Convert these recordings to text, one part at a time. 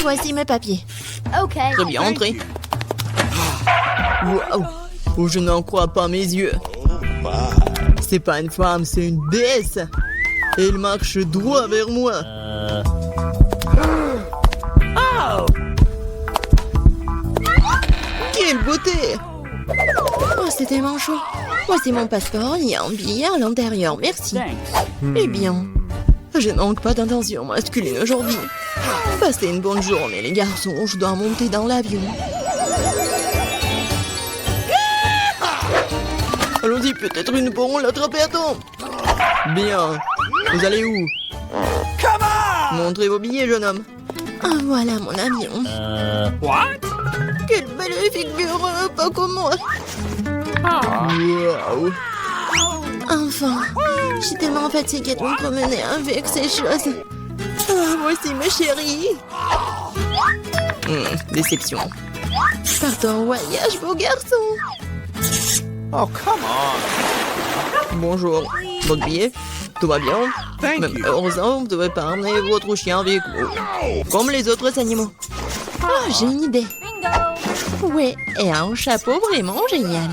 Voici mes papiers. Très bien, entrez. Waouh! Oh, je n'en crois pas mes yeux. C'est pas une femme, c'est une déesse. Et elle marche droit vers moi. Quelle beauté! Oh, c'est tellement chaud. Voici mon passeport, il y a un billet à l'intérieur, merci. Eh bien, Je ne manque pas d'intention masculine aujourd'hui. Passez une bonne journée, les garçons. Je dois monter dans l'avion. Allons-y, peut-être nous pourrons l'attraper à temps. Bien. Vous allez où? Montrez vos billets, jeune homme. ah, voilà mon avion. Quelle belle figure, pas comme moi. Waouh. Enfin, je suis tellement fatiguée de me promener avec ces choses. Ah, voici ma chérie. Déception. Partons en voyage, beau garçon. Bonjour. Votre billet? Tout va bien? Même heureusement, vous ne devez pas emmener votre chien avec vous. Comme les autres animaux. Oh, j'ai une idée. Ouais, et un chapeau vraiment génial.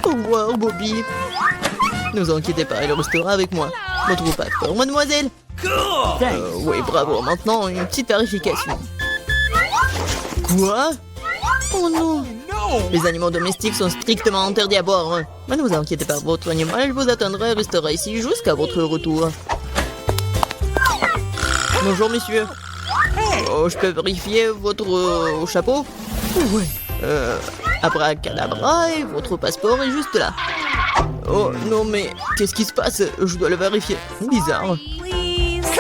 Au revoir, Bobby. Ne vous inquiétez pas, il restera avec moi. Ne trouvez pas peur, mademoiselle? Oui, bravo. Maintenant, une petite vérification. Quoi? Oh non. Les animaux domestiques sont strictement interdits à bord. Hein. Mais ne vous inquiétez pas, votre animal vous attendra et restera ici jusqu'à votre retour. Bonjour, monsieur. Oh, je peux vérifier votre chapeau? Oui. Abracadabra, et votre passeport est juste là. Oh, non, mais qu'est-ce qui se passe? Je dois le vérifier. Bizarre.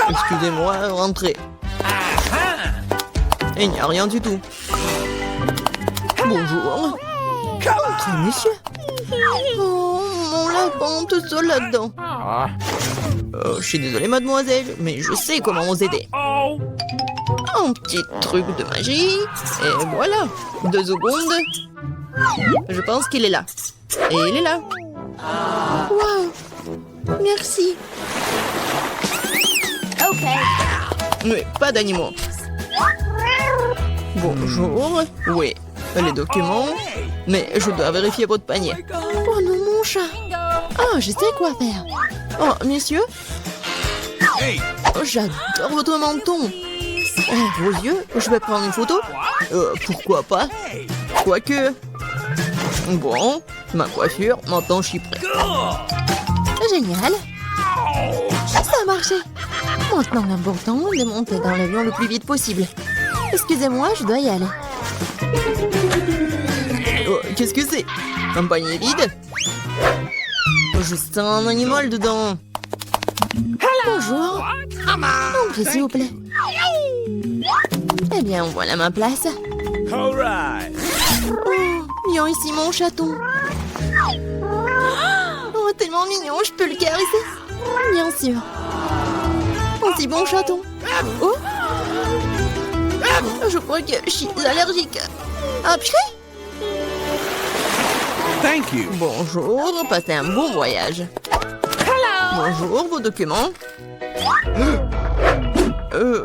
Excusez-moi, rentrez. Et il n'y a rien du tout. Bonjour. Entrez, monsieur. Oh, mon lapin tout seul là-dedans. Je suis désolé, mademoiselle, mais je sais comment vous aider. Un petit truc de magie. Et voilà. 2 secondes. Je pense qu'il est là. Et il est là. Waouh. Merci. Mais pas d'animaux. Bonjour. Oui. Les documents. Mais je dois vérifier votre panier. Oh non, mon chat. Oh, je sais quoi faire. Oh, messieurs. Oh, j'adore votre menton. Vos yeux, je vais prendre une photo. Pourquoi pas? Quoique. Bon, ma coiffure, maintenant je suis prêt. Génial. Ça a marché. Maintenant, l'important est de monter dans l'avion le plus vite possible. Excusez-moi, je dois y aller. Oh, qu'est-ce que c'est? Un panier vide? Oh, je sens un animal dedans. Bonjour. Entrez, s'il vous plaît. Eh bien, voilà ma place. Oh, viens ici, mon chaton. Oh, tellement mignon, je peux le caresser. Bien sûr. Oh, si bon chaton. Oh. Je crois que je suis allergique. Ah, purée. Thank you. Bonjour, passez un bon voyage. Bonjour, vos documents.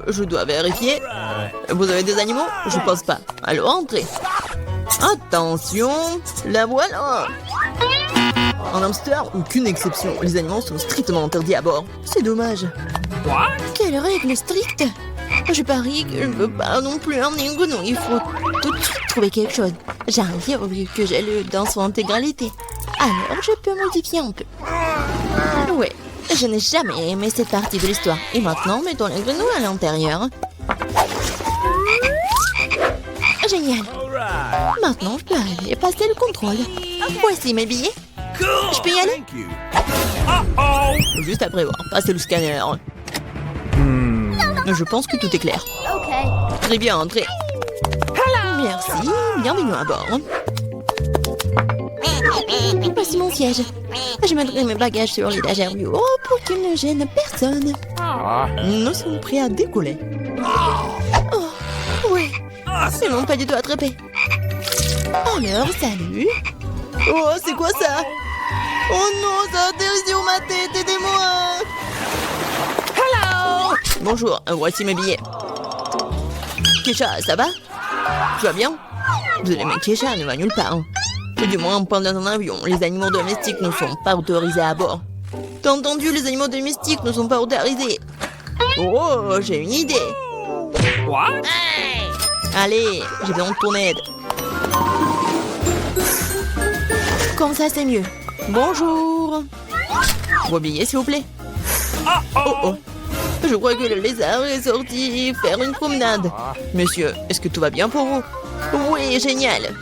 Je dois vérifier. Vous avez des animaux? Je pense pas. Alors, entrez. Attention, la voilà. En hamster, aucune exception. Les animaux sont strictement interdits à bord. C'est dommage. Quelle règle stricte. Je parie que je ne peux pas non plus emmener une grenouille. Il faut tout de suite trouver quelque chose. J'arrive au lieu que j'ai lu dans son intégralité. Alors, je peux modifier un peu. Ouais, je n'ai jamais aimé cette partie de l'histoire. Et maintenant, mettons la grenouille à l'intérieur. Génial. Maintenant, je peux arriver et passer le contrôle. Voici mes billets. Je peux y aller? Thank you. Juste après voir. Passez le scanner. Je pense que tout est clair. Très bien, entrez. Merci. Bienvenue à bord. Voici mon siège. Je mettrai mes bagages sur l'étagère du haut pour qu'ils ne gênent personne. Nous sommes prêts à décoller. Oh, ouais. Ils m'ont pas du tout attrapé. Alors, salut. Oh, c'est quoi ça? Oh non, ça atterrit sur ma tête, aidez-moi! Bonjour, voici mes billets. Kesha, ça va? Tu vas bien? Désolé, mais Kesha ne va nulle part. Ou du moins, pendant un avion, les animaux domestiques ne sont pas autorisés à bord. T'as entendu, les animaux domestiques ne sont pas autorisés. Oh, j'ai une idée. What? Allez, j'ai besoin de ton aide. Comme ça, c'est mieux. Bonjour. Vos billets, s'il vous plaît. Oh oh. Je crois que le lézard est sorti faire une promenade. Monsieur, est-ce que tout va bien pour vous? Oui, génial.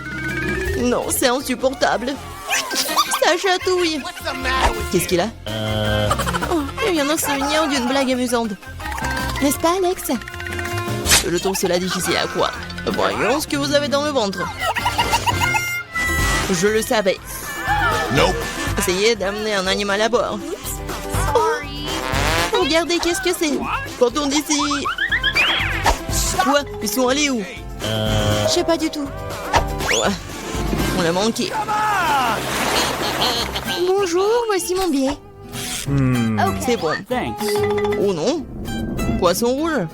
Non, c'est insupportable. Ça chatouille. Qu'est-ce qu'il a? Oh, il vient de se souvenir d'une blague amusante. N'est-ce pas, Alex? Je trouve cela difficile à croire. Voyons ce que vous avez dans le ventre. Je le savais. Nope. Essayez d'amener un animal à bord. Oh, regardez, qu'est-ce que c'est? Partons d'ici. Quoi? Ils sont allés où? Je sais pas du tout. Ouais. On l'a manqué. Bonjour, voici mon billet. C'est bon. Thanks. Oh non. Poisson rouge.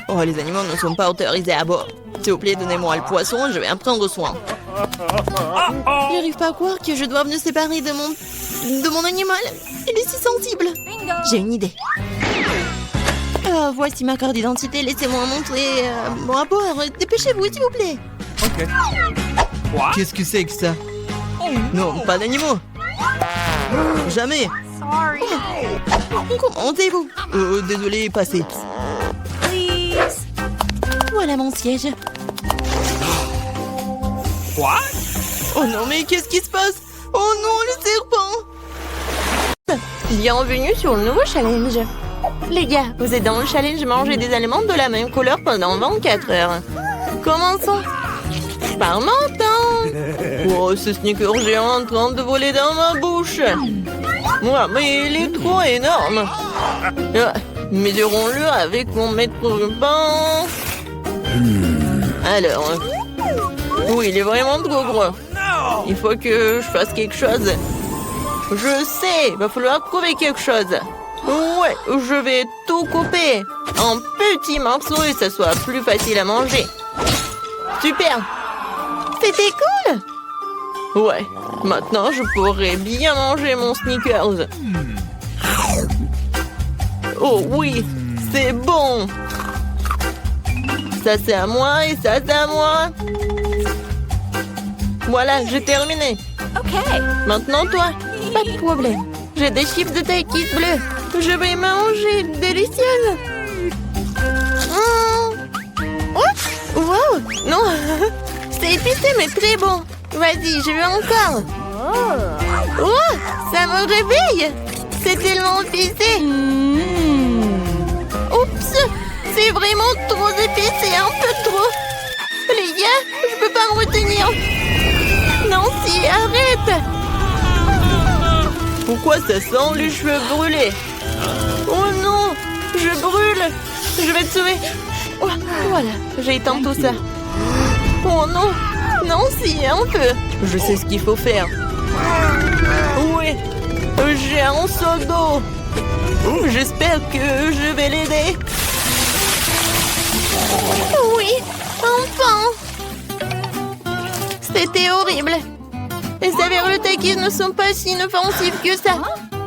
Oh, les animaux ne sont pas autorisés à bord. S'il vous plaît, donnez-moi le poisson, je vais en prendre soin. J'arrive pas à croire que je doive me séparer de mon animal. Il est si sensible. J'ai une idée. Voici ma carte d'identité, laissez-moi montrer mon rapport. Dépêchez-vous, s'il vous plaît. Okay. What? Qu'est-ce que c'est que ça? Non, pas d'animaux. Jamais. Comment montez-vous? Désolé, passez. Voilà mon siège. What? Oh non, mais qu'est-ce qui se passe? Oh non, le serpent! Bienvenue sur le nouveau challenge. Les gars, vous êtes dans le challenge manger des aliments de la même couleur pendant 24 heures. Commençons. Par menton. Oh, ce sneaker géant en train de voler dans ma bouche. Ouais, mais il est trop énorme. Mesurons-le avec mon mètre ruban. Alors, oui, il est vraiment trop gros. Il faut que je fasse quelque chose. Je sais, il va falloir trouver quelque chose. Ouais, je vais tout couper en petits morceaux et ça soit plus facile à manger. Super. C'était cool. Ouais, maintenant je pourrais bien manger mon Snickers. Oh oui, c'est bon. Ça c'est à moi et ça c'est à moi. Voilà, j'ai terminé. Ok. Maintenant toi, pas de problème. J'ai des chips de taille bleue. Je vais manger, délicieuse. Oh, wow, non, c'est épicé mais très bon. Vas-y, je veux encore. Oh, ça me réveille. C'est tellement épicé. Oups, c'est vraiment trop épicé, un peu trop. Les gars, je peux pas me retenir. Nancy, arrête. Pourquoi ça sent les cheveux brûlés? Oh non, je brûle. Je vais te sauver. Oh, voilà, j'ai éteint tout ça. Oh non, Nancy, un peu. Je sais ce qu'il faut faire. Oui, j'ai un seau d'eau. J'espère que je vais l'aider. Oui, enfin. C'était horrible. Les saveurs de taquis ne sont pas si inoffensives que ça.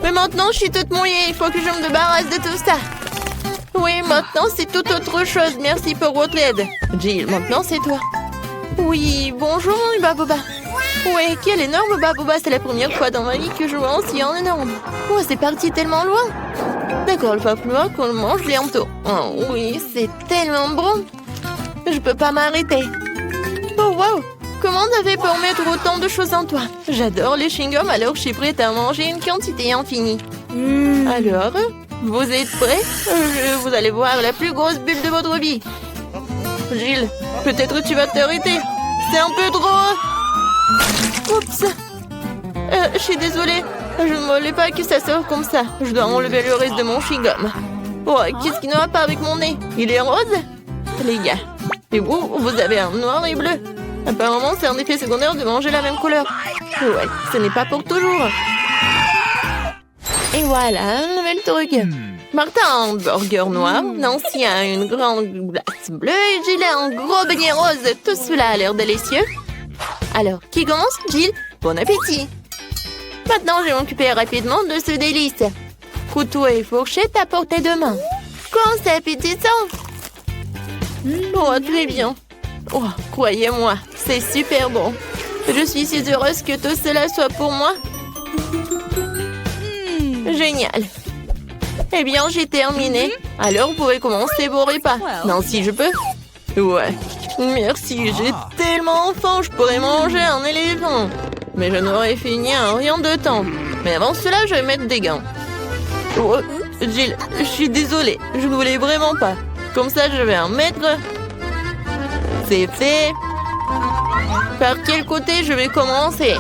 Mais maintenant, je suis toute mouillée. Il faut que je me débarrasse de tout ça. Oui, maintenant, c'est toute autre chose. Merci pour votre aide. Jill, maintenant, c'est toi. Oui, bonjour, Baboba. Ouais, quel énorme Baboba. C'est la première fois dans ma vie que je vois aussi un énorme. Oh, c'est parti tellement loin. D'accord, il va falloir qu'on le mange bientôt. Oh oui, c'est tellement bon. Je peux pas m'arrêter. Oh, wow. Comment t'avais pour mettre autant de choses en toi? J'adore les chewing-gums, alors je suis prête à manger une quantité infinie. Alors, vous êtes prêts? Vous allez voir la plus grosse bulle de votre vie. Gilles, peut-être tu vas t'arrêter. C'est un peu trop... Oups. Je suis désolée. Je ne voulais pas que ça sorte comme ça. Je dois enlever le reste de mon chewing-gum. Oh, qu'est-ce qui ne va pas avec mon nez? Il est rose? Les gars, et vous avez un noir et bleu. Apparemment, c'est un effet secondaire de manger la même couleur. Ouais, ce n'est pas pour toujours. Et voilà, un nouvel truc. Martin a un burger noir, Nancy a une grande glace bleue et Jill a un gros beignet rose. Tout cela a l'air délicieux. Alors, qui commence? Jill, bon appétit. Maintenant, je vais m'occuper rapidement de ce délice. Couteau et fourchette à portée de main. Quand c'est appétissant! Oh, très bien. Oh, croyez-moi, c'est super bon. Je suis si heureuse que tout cela soit pour moi. Génial. Eh bien, j'ai terminé. Alors, vous pouvez commencer vos repas. Non, si je peux. Ouais. Merci, j'ai tellement faim, je pourrais manger un éléphant. Mais je n'aurais fini en rien de temps. Mais avant cela, je vais mettre des gants. Oh, Jill, je suis désolée, je ne voulais vraiment pas. Comme ça, je vais en mettre. C'est fait. Par quel côté je vais commencer?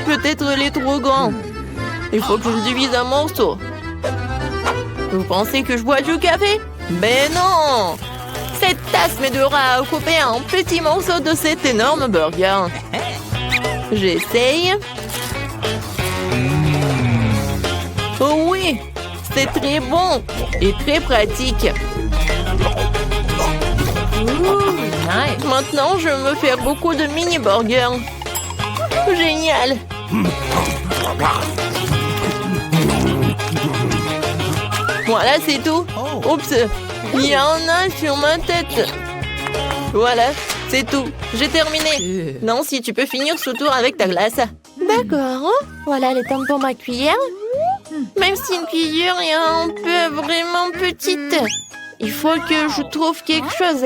Peut-être les trop grands. Il faut que je le divise en morceaux. Vous pensez que je bois du café? Ben non! Cette tasse m'aidera à couper un petit morceau de cet énorme burger. J'essaye. Oh oui! C'est très bon et très pratique. Maintenant, je vais me faire beaucoup de mini-burgers. Génial! Voilà, c'est tout. Oups, il y en a sur ma tête. Voilà, c'est tout. J'ai terminé. Nancy, tu peux finir ce tour avec ta glace. D'accord. Voilà les temps pour ma cuillère. Même si une cuillère est un peu vraiment petite, il faut que je trouve quelque chose.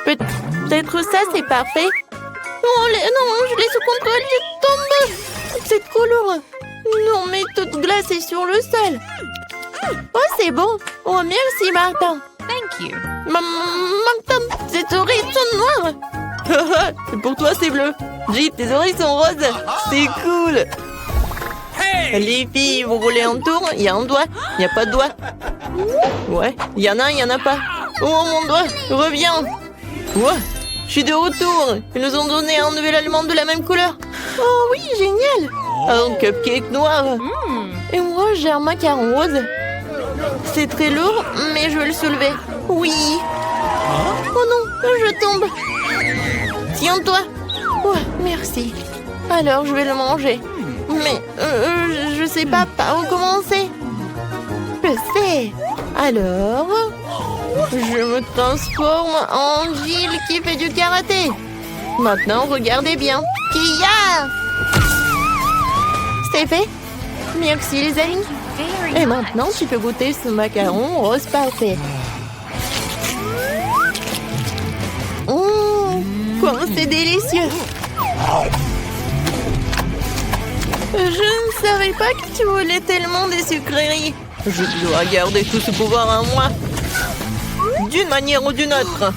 Peut-être ça, c'est parfait. Oh, non, je laisse au contrôle, je tombe. C'est trop lourd. Non, mais toute glace est sur le sol. Oh, c'est bon. Oh, merci, Martin. Thank you. Martin, tes oreilles sont noires. Pour toi, c'est bleu. Jill, tes oreilles sont roses. C'est cool. Les filles, vous voulez un tour? Il y a un doigt. Il n'y a pas de doigt. Ouais, il y en a, il n'y en a pas. Oh, mon doigt, reviens. Ouais, je suis de retour. Ils nous ont donné un nouvel aliment de la même couleur. Oh oui, génial. Un cupcake noir. Et moi, j'ai un macaron rose. C'est très lourd, mais je vais le soulever. Oui. Oh non, je tombe. Tiens-toi. Oh, merci. Alors, je vais le manger. Mais je sais pas par où commencer. Je sais. Alors, je me transforme en Jill qui fait du karaté. Maintenant, regardez bien. Kia! C'est fait. Merci les amis. Et maintenant, tu peux goûter ce macaron rose parfait. Oh, comment c'est délicieux. Je ne savais pas que tu voulais tellement des sucreries. Je dois garder tout ce pouvoir en moi. D'une manière ou d'une autre.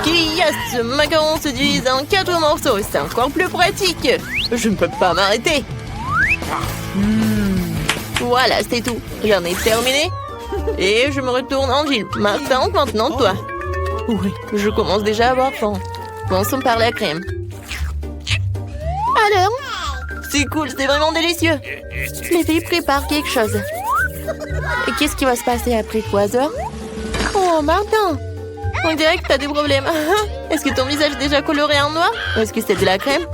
Kia, ce macaron se divise en 4 morceaux. C'est encore plus pratique. Je ne peux pas m'arrêter. Voilà, c'est tout. J'en ai terminé. Et je me retourne en Jill. Martin, maintenant toi. Oui, je commence déjà à avoir faim. Commençons par la crème. Alors? C'est cool, c'est vraiment délicieux. Les filles préparent quelque chose. Et qu'est-ce qui va se passer après 3 heures? Oh, Martin! On dirait que t'as des problèmes. Est-ce que ton visage est déjà coloré en noir? Ou est-ce que c'est de la crème?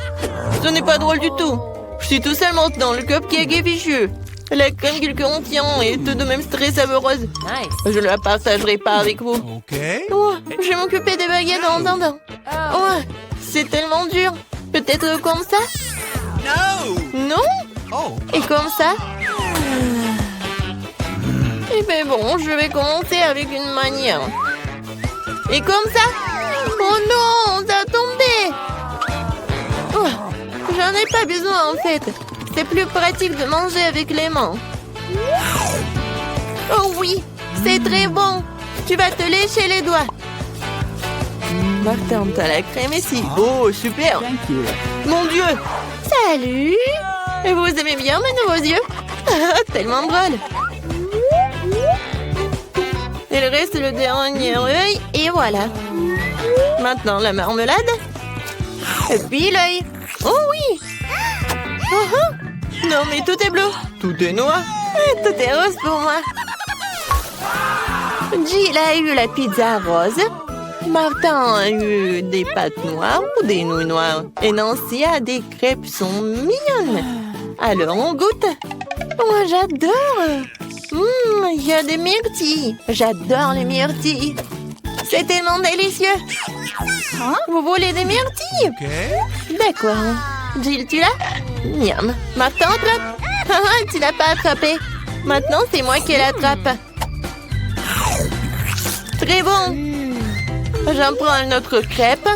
Ce n'est pas drôle du tout. Je suis tout seul maintenant, le cupcake est fichu. La crème qu'il contient est tout de même très savoureuse. Je ne la partagerai pas avec vous. Oh, je vais m'occuper des baguettes en attendant. Oh, c'est tellement dur. Peut-être comme ça? Non? Et comme ça? Eh bien bon, je vais commencer avec une manière. Et comme ça? Oh non, ça a tombé! Oh, j'en ai pas besoin en fait. C'est plus pratique de manger avec les mains. Oh oui, c'est très bon. Tu vas te lécher les doigts. Martin, t'as la crème ici. Oh, super. Mon Dieu. Salut. Et vous aimez bien mes nouveaux yeux? Tellement drôle. Il reste le dernier œil et voilà. Maintenant la marmelade. Et puis l'œil. Oh oui. Non mais tout est bleu. Tout est noir. Tout est rose pour moi. Jill a eu la pizza rose. Martin a eu des pâtes noires ou des nouilles noires. Et Nancy a des crêpes sont mignonnes. Alors on goûte. Moi j'adore. Il y a des myrtilles. J'adore les myrtilles. C'est tellement délicieux. Vous voulez des myrtilles? Okay. D'accord. Jill, tu l'as? Miam. Martin, attrape. Tu l'as pas attrapé. Maintenant, c'est moi qui l'attrape. Très bon. J'en prends une autre crêpe.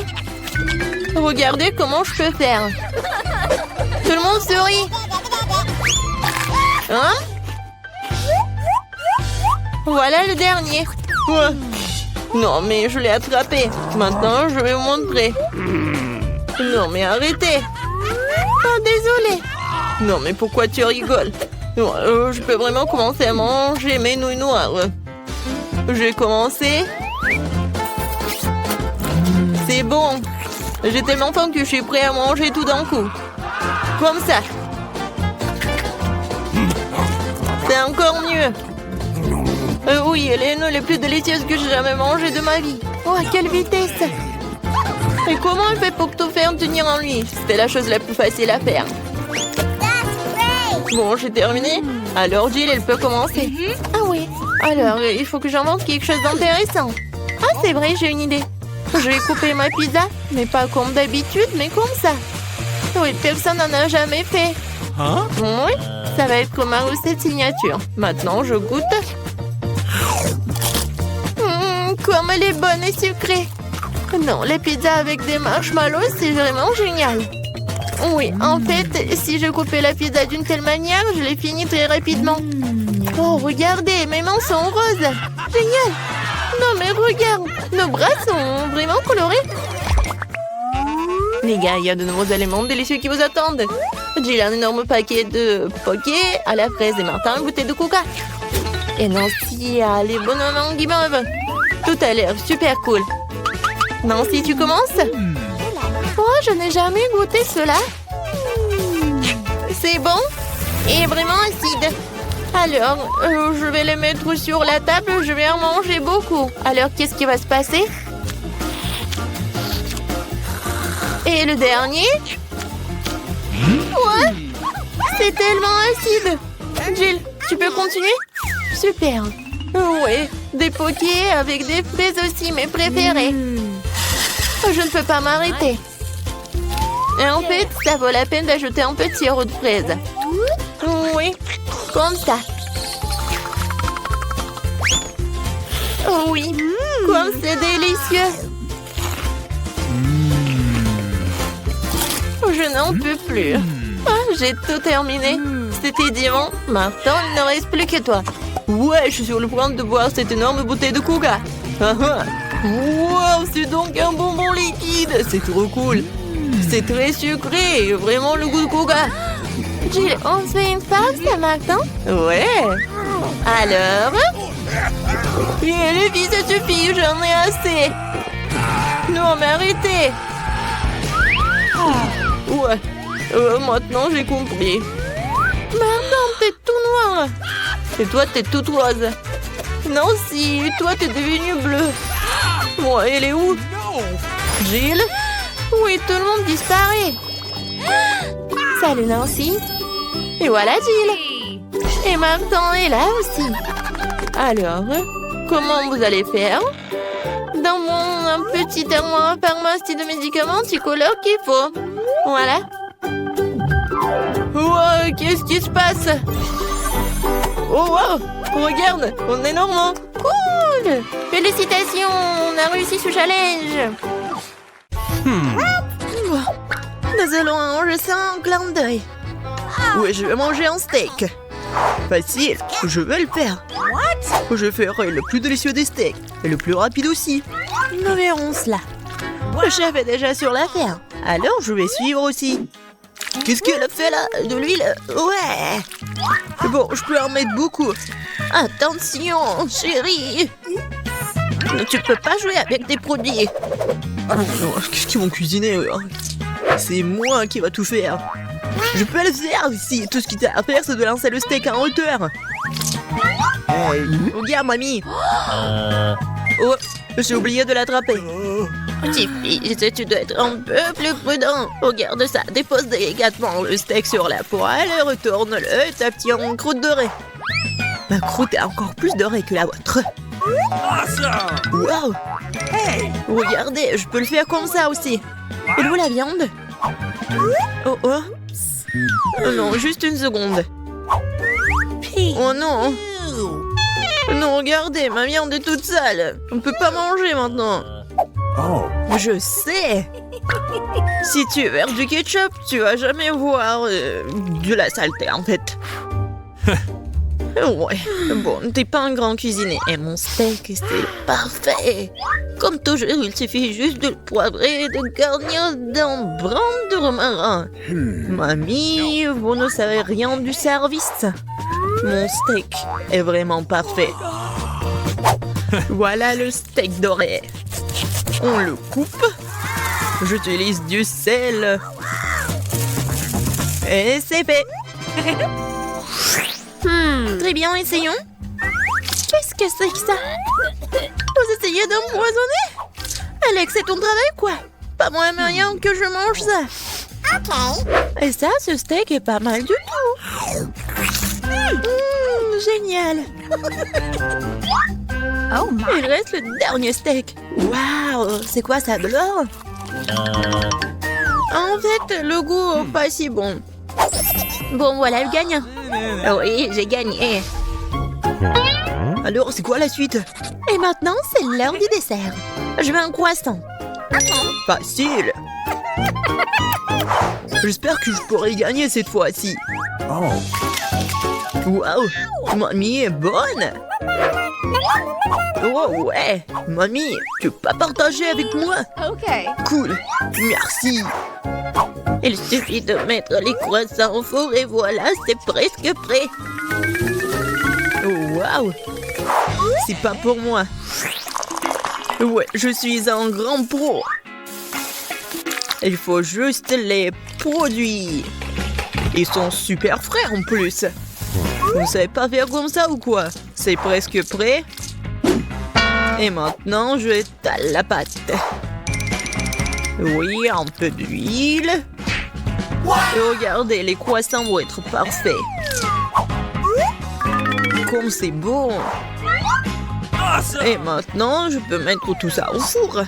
Regardez comment je peux faire. Tout le monde sourit. Hein? Voilà le dernier. Ouais. Non, mais je l'ai attrapé. Maintenant, je vais vous montrer. Non, mais arrêtez. Oh, désolé. Non, mais pourquoi tu rigoles? Non, je peux vraiment commencer à manger mes nouilles noires. J'ai commencé. C'est bon. J'ai tellement faim que je suis prêt à manger tout d'un coup. Comme ça. C'est encore mieux. Oui, les nouilles les plus délicieuses que j'ai jamais mangées de ma vie. Oh, à quelle vitesse. Et comment elle fait pour tout faire tenir en lui? C'était la chose la plus facile à faire. Bon, j'ai terminé. Alors Jill, elle peut commencer. Ah oui. Alors, il faut que j'invente quelque chose d'intéressant. Ah, c'est vrai, j'ai une idée. Je vais couper ma pizza, mais pas comme d'habitude, mais comme ça. Oui, personne n'en a jamais fait. Hein? Oui, ça va être comme ma recette signature. Maintenant, je goûte. Comme elle est bonne et sucrée. Non, les pizzas avec des marshmallows, c'est vraiment génial. Oui, en fait, si je coupais la pizza d'une telle manière, je l'ai finie très rapidement. Oh, regardez, mes mains sont roses. Génial. Non, mais regarde, nos bras sont vraiment colorés. Les gars, il y a de nouveaux éléments délicieux qui vous attendent. Jill a un énorme paquet de poké à la fraise et Martin une bouteille de coca. Et Nancy a les bonhommes en guimauve. Tout a l'air super cool. Nancy, tu commences? Oh, je n'ai jamais goûté cela. C'est bon et vraiment acide. Alors, je vais les mettre sur la table, je vais en manger beaucoup. Alors, qu'est-ce qui va se passer? Et le dernier? Ouais, c'est tellement acide. Jill, tu peux continuer? Super. Oui, des pokés avec des fraises aussi, mes préférés. Je ne peux pas m'arrêter. Et en fait, ça vaut la peine d'ajouter un peu de sirop de fraise. Oui, comme ça. Oh oui, comme c'est délicieux. Je n'en peux plus. Ah, j'ai tout terminé. C'était divin. Maintenant, il ne reste plus que toi. Ouais, je suis sur le point de boire cette énorme bouteille de coca. Wow, c'est donc un bonbon liquide. C'est trop cool. C'est très sucré. Vraiment le goût de coca. Jill, on se fait une pause, Martin? Ouais. Alors? Et les filles, ça suffit. J'en ai assez. Non, mais arrêtez. Ouais. Maintenant, j'ai compris. Martin, t'es tout noir. Et toi, t'es toute rose. Nancy, toi, t'es devenue bleue. Moi, elle est où? Jill? Oui, tout le monde disparaît. Salut, Nancy. Et voilà Jill. Et Martin est là aussi. Alors, comment vous allez faire? Dans mon petit armoire pharmacie de médicaments, tu colores qu'il faut. Voilà. Wow, qu'est-ce qui se passe? Oh wow, regarde, on est normand. Cool. Félicitations, on a réussi ce challenge. Désolé, je sens un clin d'œil. Ouais, je vais manger un steak. Facile, je vais le faire. Je ferai le plus délicieux des steaks et le plus rapide aussi. Nous verrons cela. Le chef est déjà sur l'affaire, alors je vais suivre aussi. Qu'est-ce qu'elle a fait là? De l'huile? Ouais. Bon, je peux en mettre beaucoup. Attention, chérie. Tu peux pas jouer avec des produits. Qu'est-ce qu'ils vont cuisiner? C'est moi qui va tout faire. Je peux le faire si tout ce qu'il t'a à faire, c'est de lancer le steak en hauteur. Hey, regarde, mamie. Oh, j'ai oublié de l'attraper. Petit fils, tu dois être un peu plus prudent. Regarde ça, dépose délicatement le steak sur la poêle, retourne-le et t'obtiens une croûte dorée. Ma croûte est encore plus dorée que la vôtre. Awesome! Wow! Hey! Regardez, je peux le faire comme ça aussi. Et où la viande? Oh oh! Oh non, juste une seconde. Oh non! Non, regardez, ma viande est toute sale. On peut pas manger maintenant. Oh! Je sais! Si tu verses du ketchup, tu vas jamais voir de la saleté en fait. Ouais, bon, t'es pas un grand cuisinier. Et mon steak, c'est parfait. Comme toujours, il suffit juste de le poivrer et de garnir d'un brin de romarin. Mamie, vous ne savez rien du service. Mon steak est vraiment parfait. Voilà le steak doré. On le coupe. J'utilise du sel. Et c'est fait. Très bien, essayons. Qu'est-ce que c'est que ça? Vous essayez d'empoisonner? Alex, c'est ton travail, quoi? Pas moyen que je mange ça. Ok. Et ça, ce steak est pas mal du tout. Génial. Oh, il reste le dernier steak. Waouh, c'est quoi ça, de l'or? En fait, le goût pas si bon. Bon, voilà le gagnant. Oui, j'ai gagné. Alors, c'est quoi la suite? Et maintenant, c'est l'heure du dessert. Je veux un croissant. Facile. J'espère que je pourrai gagner cette fois-ci. Oh! Waouh, mamie est bonne. Oh ouais, mamie, tu peux pas partager avec moi? Ok. Cool, merci. Il suffit de mettre les croissants au four et voilà, c'est presque prêt. Oh waouh, c'est pas pour moi. Ouais, je suis un grand pro. Il faut juste les produits. Ils sont super frais en plus. Vous savez pas faire comme ça ou quoi? C'est presque prêt. Et maintenant, je étale la pâte. Oui, un peu d'huile. Et regardez, les croissants vont être parfaits. Comme c'est bon. Awesome! Et maintenant, je peux mettre tout ça au four.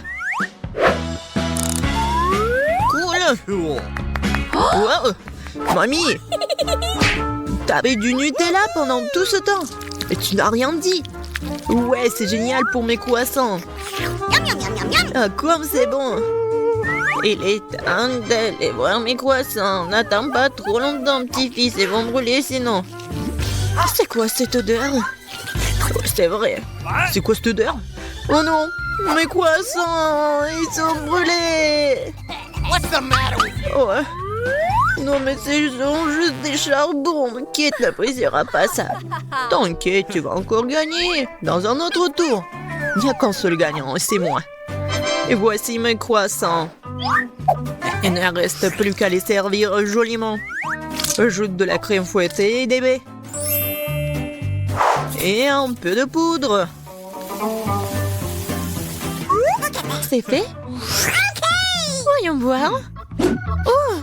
Cool. Cool! Wow. Mamie, t'avais du Nutella pendant tout ce temps. Et tu n'as rien dit. Ouais, c'est génial pour mes croissants. Ah, comme c'est bon. Il est temps d'aller voir mes croissants. N'attends pas trop longtemps, petit-fils, ils vont brûler sinon. C'est quoi cette odeur? Oh, c'est vrai. C'est quoi cette odeur? Oh non, mes croissants, ils sont brûlés. What's the matter with you? Ouais. Non mais c'est juste des charbons. T'inquiète, n'appréciera pas ça. T'inquiète, tu vas encore gagner. Dans un autre tour. Il n'y a qu'un seul gagnant et c'est moi. Et voici mes croissants. Il ne reste plus qu'à les servir joliment. Ajoute de la crème fouettée et des baies. Et un peu de poudre. C'est fait? Voyons voir. Oh!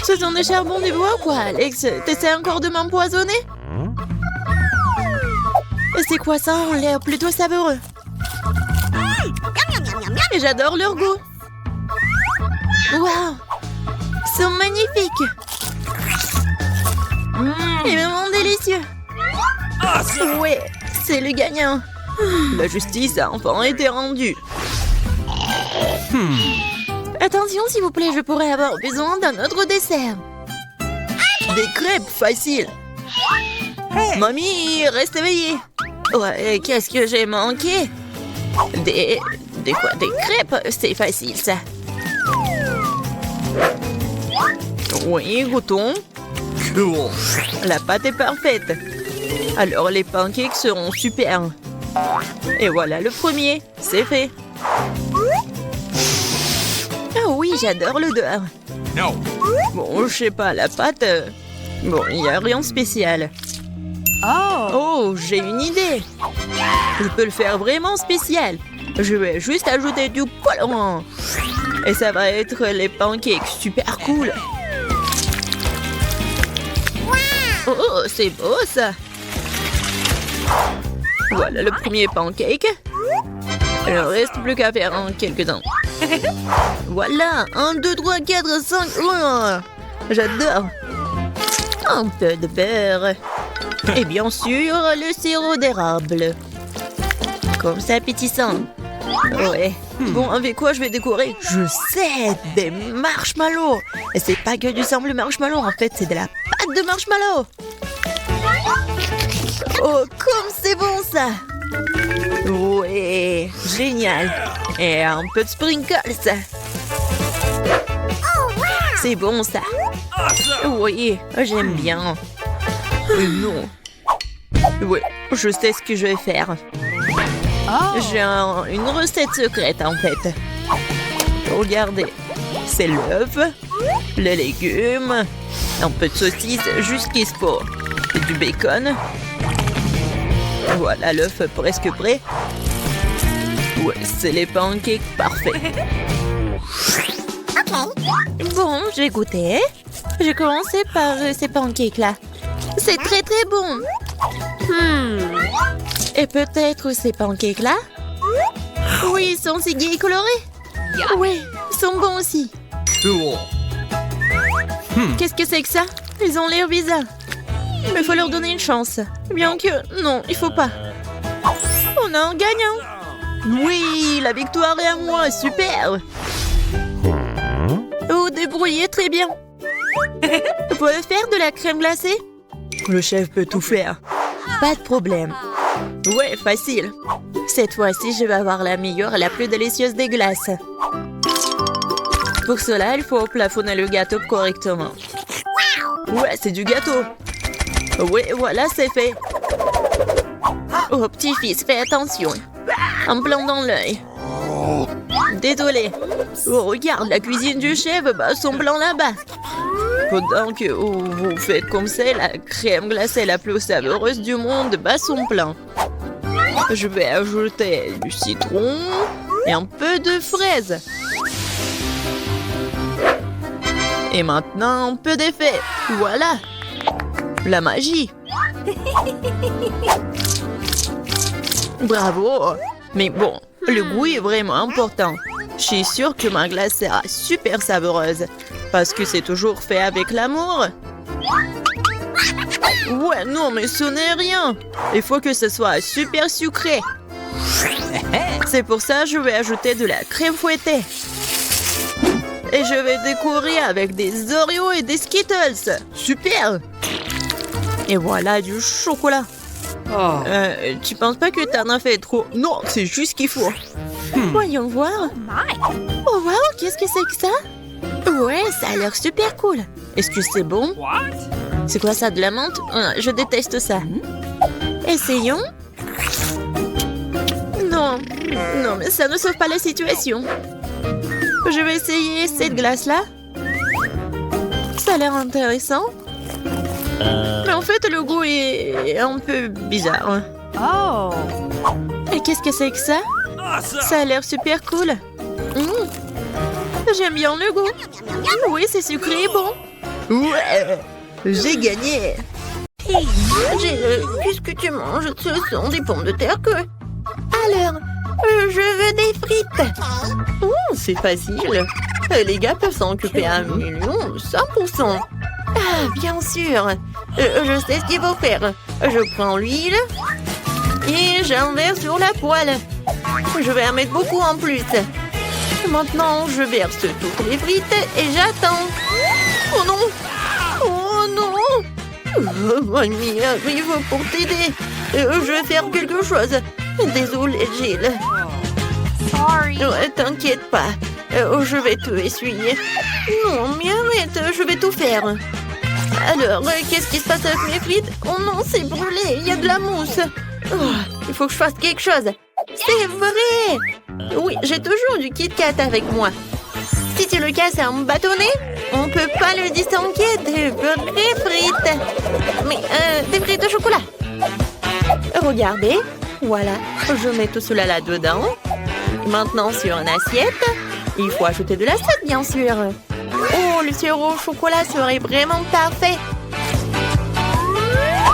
Ce sont des charbons du bois, quoi, Alex? T'essaies encore de m'empoisonner? Et ces croissants ont l'air plutôt savoureux. Et j'adore leur goût. Waouh! Ils sont magnifiques. Et vraiment délicieux. Awesome! Ouais, c'est le gagnant. La justice a enfin été rendue. Attention, s'il vous plaît, je pourrais avoir besoin d'un autre dessert. Des crêpes, facile. Mamie, reste éveillée. Ouais, qu'est-ce que j'ai manqué? Des quoi? Des crêpes? C'est facile, ça. Oui, goûtons. Cool! La pâte est parfaite. Alors les pancakes seront super. Et voilà le premier, c'est fait. Ah oui, j'adore l'odeur. No. Bon, je sais pas, la pâte... Bon, il n'y a rien de spécial. Oh, j'ai une idée. Je peux le faire vraiment spécial. Je vais juste ajouter du colorant. Et ça va être les pancakes super cool. Oh, c'est beau ça. Voilà le premier pancake. Il ne reste plus qu'à faire en quelques-uns. Voilà, 1, 2, 3, 4, 5. Oh, j'adore. Un peu de beurre. Et bien sûr, le sirop d'érable. Comme ça, appétissant. Ouais. Bon, avec quoi je vais décorer? Je sais, des marshmallows. Et c'est pas que du simple marshmallow, en fait, c'est de la pâte de marshmallow. Oh, comme c'est bon, ça. Ouais, génial. Et un peu de sprinkles. C'est bon, ça. Oui, j'aime bien. Non. Oui, je sais ce que je vais faire. J'ai une recette secrète, en fait. Regardez. C'est l'œuf, les légumes, un peu de saucisse, juste ce qu'il faut. Et du bacon. Voilà l'œuf presque prêt. Ouais, c'est les pancakes parfaits. Bon, j'ai goûté. J'ai commencé par ces pancakes-là. C'est très très bon. Et peut-être ces pancakes-là? Oui, ils sont si gais et colorés. Oui, ils sont bons aussi. Cool. Qu'est-ce que c'est que ça? Ils ont l'air bizarres. Mais il faut leur donner une chance. Bien que... Non, il faut pas. On a un gagnant. Oui, la victoire est à moi. Super. Vous débrouillez très bien. Vous pouvez faire de la crème glacée? Le chef peut tout faire. Pas de problème. Ouais, facile. Cette fois-ci, je vais avoir la meilleure et la plus délicieuse des glaces. Pour cela, il faut plafonner le gâteau correctement. Ouais, c'est du gâteau. Oui, voilà, c'est fait. Oh, petit-fils, fais attention. En plein dans l'œil. Désolé. Oh, regarde, la cuisine du chef bat son plan là-bas. Pendant que vous faites comme ça, la crème glacée la plus savoureuse du monde bat son plein. Je vais ajouter du citron et un peu de fraise. Et maintenant, un peu d'effet. Voilà. La magie. Bravo. Mais bon, le goût est vraiment important. Je suis sûre que ma glace sera super savoureuse. Parce que c'est toujours fait avec l'amour. Ouais, non, mais ce n'est rien. Il faut que ce soit super sucré. C'est pour ça que je vais ajouter de la crème fouettée. Et je vais décorer avec des Oreos et des Skittles. Super. Et voilà du chocolat. Tu penses pas que t'en as fait trop? Non, c'est juste ce qu'il faut. Voyons voir. Oh, wow, qu'est-ce que c'est que ça? Ouais, ça a l'air super cool. Est-ce que c'est bon? C'est quoi ça, de la menthe? Je déteste ça. Essayons. Non, non, mais ça ne sauve pas la situation. Je vais essayer cette glace-là. Ça a l'air intéressant. Mais en fait, le goût est un peu bizarre. Oh! Et qu'est-ce que c'est que ça? Ça a l'air super cool. J'aime bien le goût. Oui, c'est sucré et bon. Ouais, j'ai gagné. Qu'est-ce que tu manges? Ce sont des pommes de terre que... Alors, je veux des frites. C'est facile. Les gars peuvent s'en occuper à 100%. Ah, bien sûr. Je sais ce qu'il faut faire. Je prends l'huile et j'en verse sur la poêle. Je vais en mettre beaucoup en plus. Maintenant, je verse toutes les frites et j'attends. Oh non! Oh non! Mamie arrive pour t'aider. Je vais faire quelque chose. Désolée, Gilles. Sorry. T'inquiète pas. Je vais te essuyer. Non, mais arrête, je vais tout faire. Alors, qu'est-ce qui se passe avec mes frites? Oh non, c'est brûlé, il y a de la mousse. Oh, il faut que je fasse quelque chose. C'est vrai! Oui, j'ai toujours du Kit Kat avec moi. Si tu le casses en bâtonnet, On peut pas le distinguer des vraies frites. Mais des frites au chocolat. Regardez, voilà, je mets tout cela là-dedans. Maintenant, sur une assiette, il faut ajouter de la sauce, bien sûr. Oh, le sirop au chocolat serait vraiment parfait.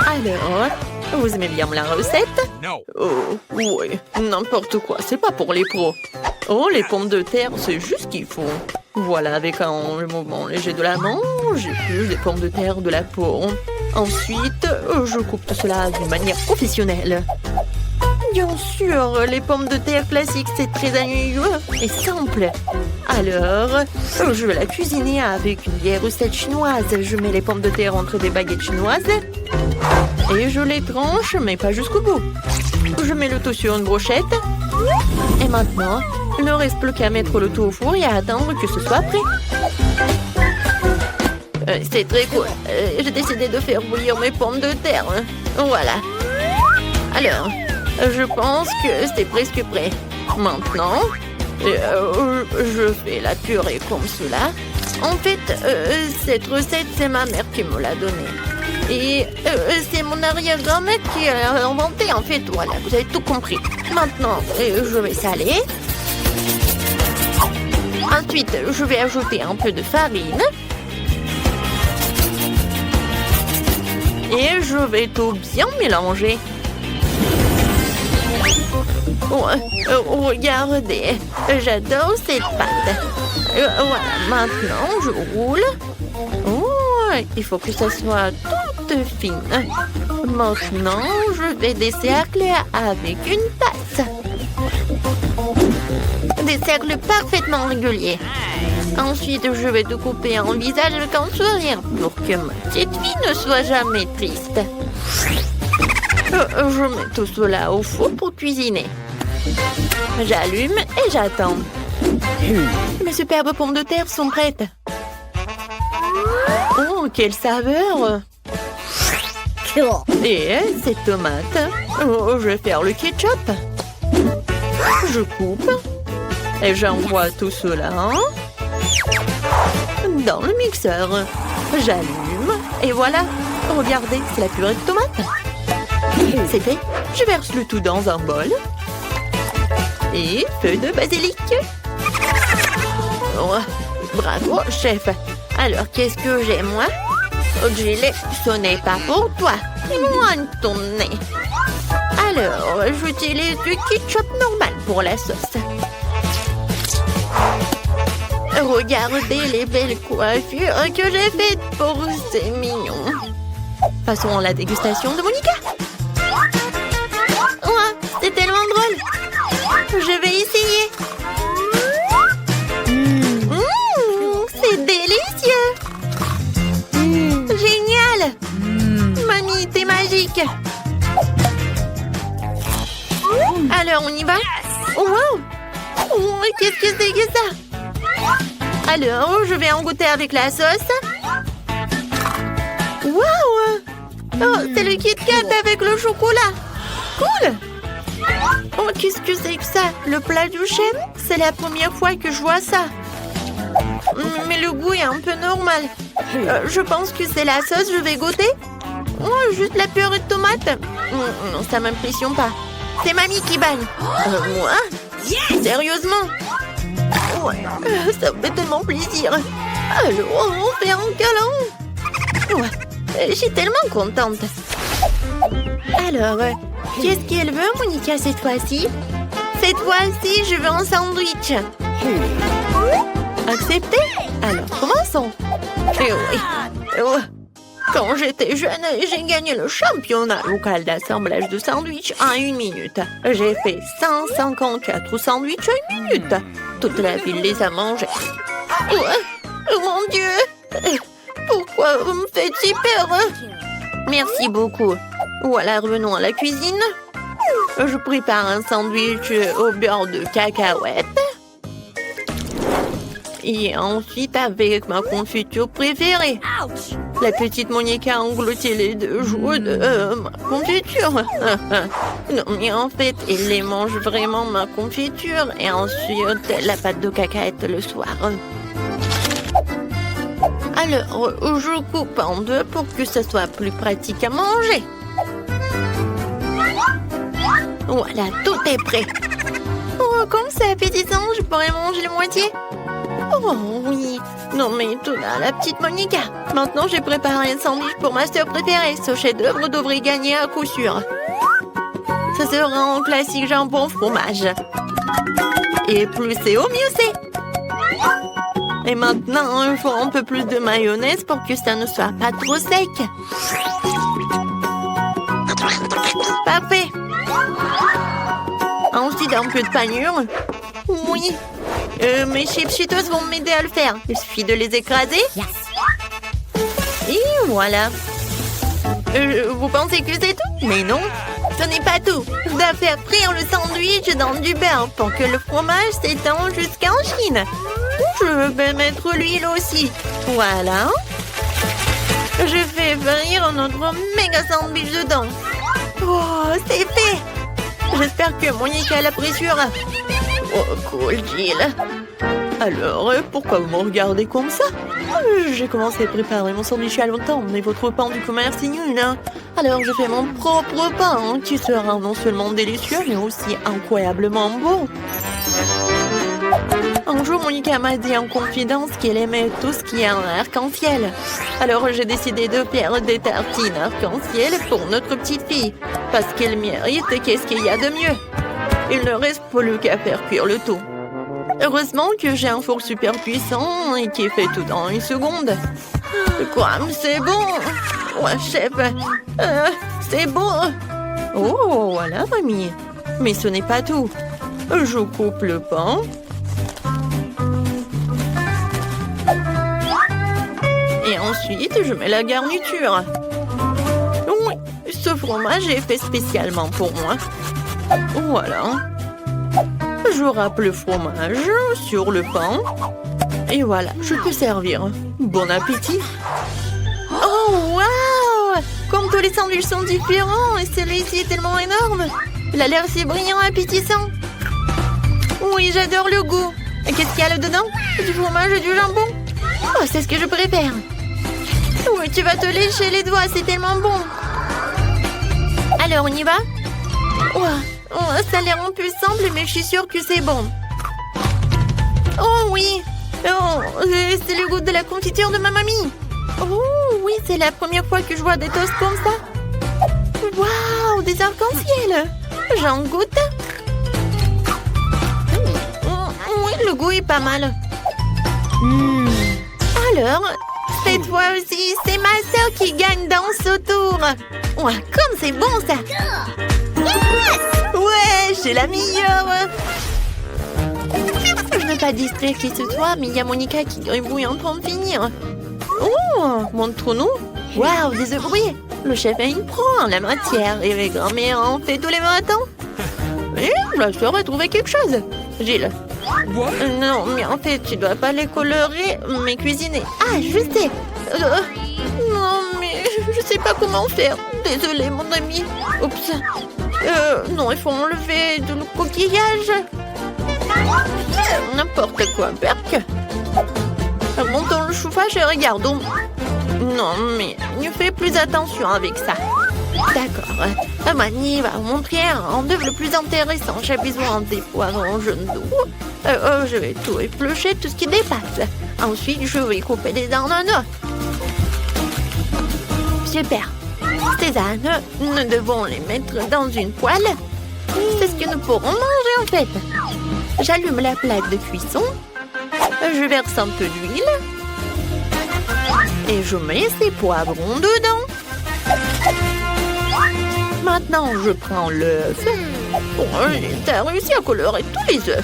Alors, vous aimez bien la recette? No. Oh, oui, n'importe quoi, c'est pas pour les pros. Oh, les pommes de terre, c'est juste ce qu'il faut. Voilà, avec le mouvement léger de la main, j'épluche des pommes de terre de la peau. Ensuite, je coupe tout cela d'une manière professionnelle. Bien sûr, les pommes de terre classiques, c'est très ennuyeux et simple. Alors, je vais la cuisiner avec une vieille recette chinoise. Je mets les pommes de terre entre des baguettes chinoises et je les tranche, mais pas jusqu'au bout. Je mets le tout sur une brochette. Et maintenant, il ne reste plus qu'à mettre le tout au four et à attendre que ce soit prêt. C'est très cool. J'ai décidé de faire bouillir mes pommes de terre. Voilà. Alors, je pense que c'est presque prêt. Maintenant, je fais la purée comme cela. En fait, cette recette, c'est ma mère qui me l'a donnée. Et c'est mon arrière-grand-mère qui l'a inventée, en fait. Voilà, vous avez tout compris. Maintenant, je vais saler. Ensuite, je vais ajouter un peu de farine. Et je vais tout bien mélanger. Regardez, j'adore cette pâte. Voilà, maintenant je roule. Oh, il faut que ça soit toute fine. Maintenant, je vais des cercles avec une tasse. Des cercles parfaitement réguliers. Ensuite, je vais te couper un visage avec un sourire pour que ma petite fille ne soit jamais triste. Je mets tout cela au four pour cuisiner. J'allume et j'attends. Mes superbes pommes de terre sont prêtes. Oh, quelle saveur! Et cette tomate, je vais faire le ketchup. Je coupe et j'envoie tout cela dans le mixeur. J'allume et voilà. Regardez, c'est la purée de tomate. C'est fait. Je verse le tout dans un bol. Et feuille de basilic. Oh, bravo, chef. Alors, qu'est-ce que j'ai, moi? Gilet, ce n'est pas pour toi. Loin de ton nez. Alors, j'utilise du ketchup normal pour la sauce. Regardez les belles coiffures que j'ai faites pour ces mignons. Passons à la dégustation de Monica. Ouais, c'est tellement drôle. Je vais essayer. C'est délicieux. Génial. Mamie, t'es magique. Alors, on y va? Wow. Oh, qu'est-ce que c'est que ça? Alors, je vais en goûter avec la sauce. Wow! Oh, c'est le Kit Kat avec le chocolat. Cool! Oh, qu'est-ce que c'est que ça? Le plat du chef? C'est la première fois que je vois ça. Mais le goût est un peu normal. Je pense que c'est la sauce, je vais goûter. Oh, juste la purée de tomate. Non, ça m'impressionne pas. C'est mamie qui bagne. Moi? Sérieusement? Ouais, ça me fait tellement plaisir. Alors, on fait un câlin. Ouais, je suis tellement contente. Alors, qu'est-ce qu'elle veut, Monica, cette fois-ci? Cette fois-ci, je veux un sandwich. Accepté? Alors, commençons. Oui. Quand j'étais jeune, j'ai gagné le championnat local d'assemblage de sandwichs en 1 minute. J'ai fait 154 sandwichs en 1 minute. Toute la ville les a mangés. Oh, mon Dieu! Pourquoi vous me faites si peur? Merci beaucoup. Voilà, revenons à la cuisine. Je prépare un sandwich au beurre de cacahuète. Et ensuite avec ma confiture préférée. La petite Monica a englouti les 2 joues de ma confiture. Non, mais en fait, il les mange vraiment, ma confiture. Et ensuite, la pâte de cacahuète le soir. Alors, je coupe en deux pour que ce soit plus pratique à manger. Voilà, tout est prêt. Oh, comme c'est appétissant, je pourrais manger la moitié. Oh oui. Non mais tout là, la petite Monica. Maintenant, j'ai préparé un sandwich pour ma sœur préférée. Ce chef-d'œuvre devrait gagner à coup sûr. Ça sera un classique jambon fromage. Et plus c'est haut, mieux c'est. Et maintenant, il faut un peu plus de mayonnaise pour que ça ne soit pas trop sec. Parfait. Ensuite, un peu de panure. Oui. Mes chips Cheetos vont m'aider à le faire. Il suffit de les écraser. Et voilà. Vous pensez que c'est tout? Mais non, ce n'est pas tout. Je dois faire frire le sandwich dans du beurre pour que le fromage s'étende jusqu'en Chine. Je vais mettre l'huile aussi. Voilà. Je fais frire notre méga sandwich dedans. Oh, c'est fait. J'espère que Monica l'appréciera. Oh, cool, Jill. Alors, pourquoi vous me regardez comme ça? J'ai commencé à préparer mon sandwich il y a longtemps, mais votre pain du commerce est nul, hein? Alors, je fais mon propre pain, hein, qui sera non seulement délicieux, mais aussi incroyablement bon. Un jour, Monica m'a dit en confidence qu'elle aimait tout ce qui est en arc-en-ciel. Alors, j'ai décidé de faire des tartines arc-en-ciel pour notre petite fille, parce qu'elle mérite et qu'est-ce qu'il y a de mieux. Il ne reste plus qu'à faire cuire le tout. Heureusement que j'ai un four super puissant et qui fait tout en une seconde. Quoi, c'est bon. Ouais, chef, c'est bon. Oh, voilà, mamie. Mais ce n'est pas tout. Je coupe le pain. Et ensuite, je mets la garniture. Oui, ce fromage est fait spécialement pour moi. Voilà. Je râpe le fromage sur le pain. Et voilà, je peux servir. Bon appétit. Oh, waouh! Comme tous les sandwichs sont différents, et celui-ci est tellement énorme. Il a l'air si brillant et appétissant. Oui, j'adore le goût. Et qu'est-ce qu'il y a là-dedans? Du fromage et du jambon. Oh, c'est ce que je préfère. Oui, tu vas te lécher les doigts, c'est tellement bon. Alors, on y va? Oh, ça a l'air un peu simple, mais je suis sûre que c'est bon. Oh oui. Oh, c'est le goût de la confiture de ma mamie. Oh oui, c'est la première fois que je vois des toasts comme ça. Waouh, des arcs-en-ciel. J'en goûte. Oui, le goût est pas mal. Alors, cette fois aussi, c'est ma sœur qui gagne dans ce tour. Ouais, comme c'est bon ça. Ouais, j'ai la meilleure. Je ne veux pas distraire qui que ce soit, mais il y a Monica qui gribouille en train de finir. Oh, montre-nous. Waouh, des œufs brouillés. Le chef est une pro en la matière et les grand-mères en fait tous les matins. Et la sœur a trouvé quelque chose. Gilles. Non, mais en fait, tu dois pas les colorer, mais cuisiner. Ah, je sais. Non, mais je sais pas comment faire. Désolée, mon ami. Oups. Non, il faut enlever le coquillage. N'importe quoi, Berk. Montons le chauffage et regardons. Non, mais fais plus attention avec ça. D'accord. Mani va vous montrer un œuvre le plus intéressant. J'ai besoin des poivrons jaunes d'eau. Je vais tout éplucher, tout ce qui dépasse. Ensuite, je vais couper les ananas. Super. Ces ananas, nous devons les mettre dans une poêle. C'est ce que nous pourrons manger en fait. J'allume la plaque de cuisson. Je verse un peu d'huile. Et je mets ces poivrons dedans. Maintenant, je prends l'œuf. Oh, t'as réussi à colorer tous les œufs.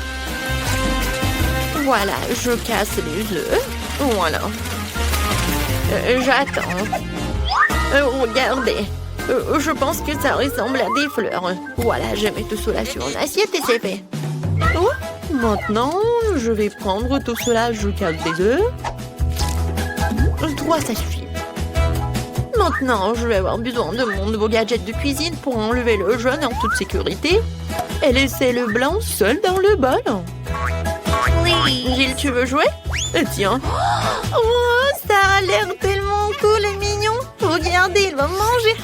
Voilà, je casse les œufs. Voilà. J'attends. Regardez. Je pense que ça ressemble à des fleurs. Voilà, je mets tout cela sur une assiette et c'est fait. Oh, maintenant, je vais prendre tout cela. Je casse des œufs. 3, ça suffit. Maintenant, je vais avoir besoin de mon nouveau gadget de cuisine pour enlever le jaune en toute sécurité et laisser le blanc seul dans le bol. Oui. Gilles, tu veux jouer? Tiens. Oh, ça a l'air tellement cool et mignon. Regardez, il va me manger.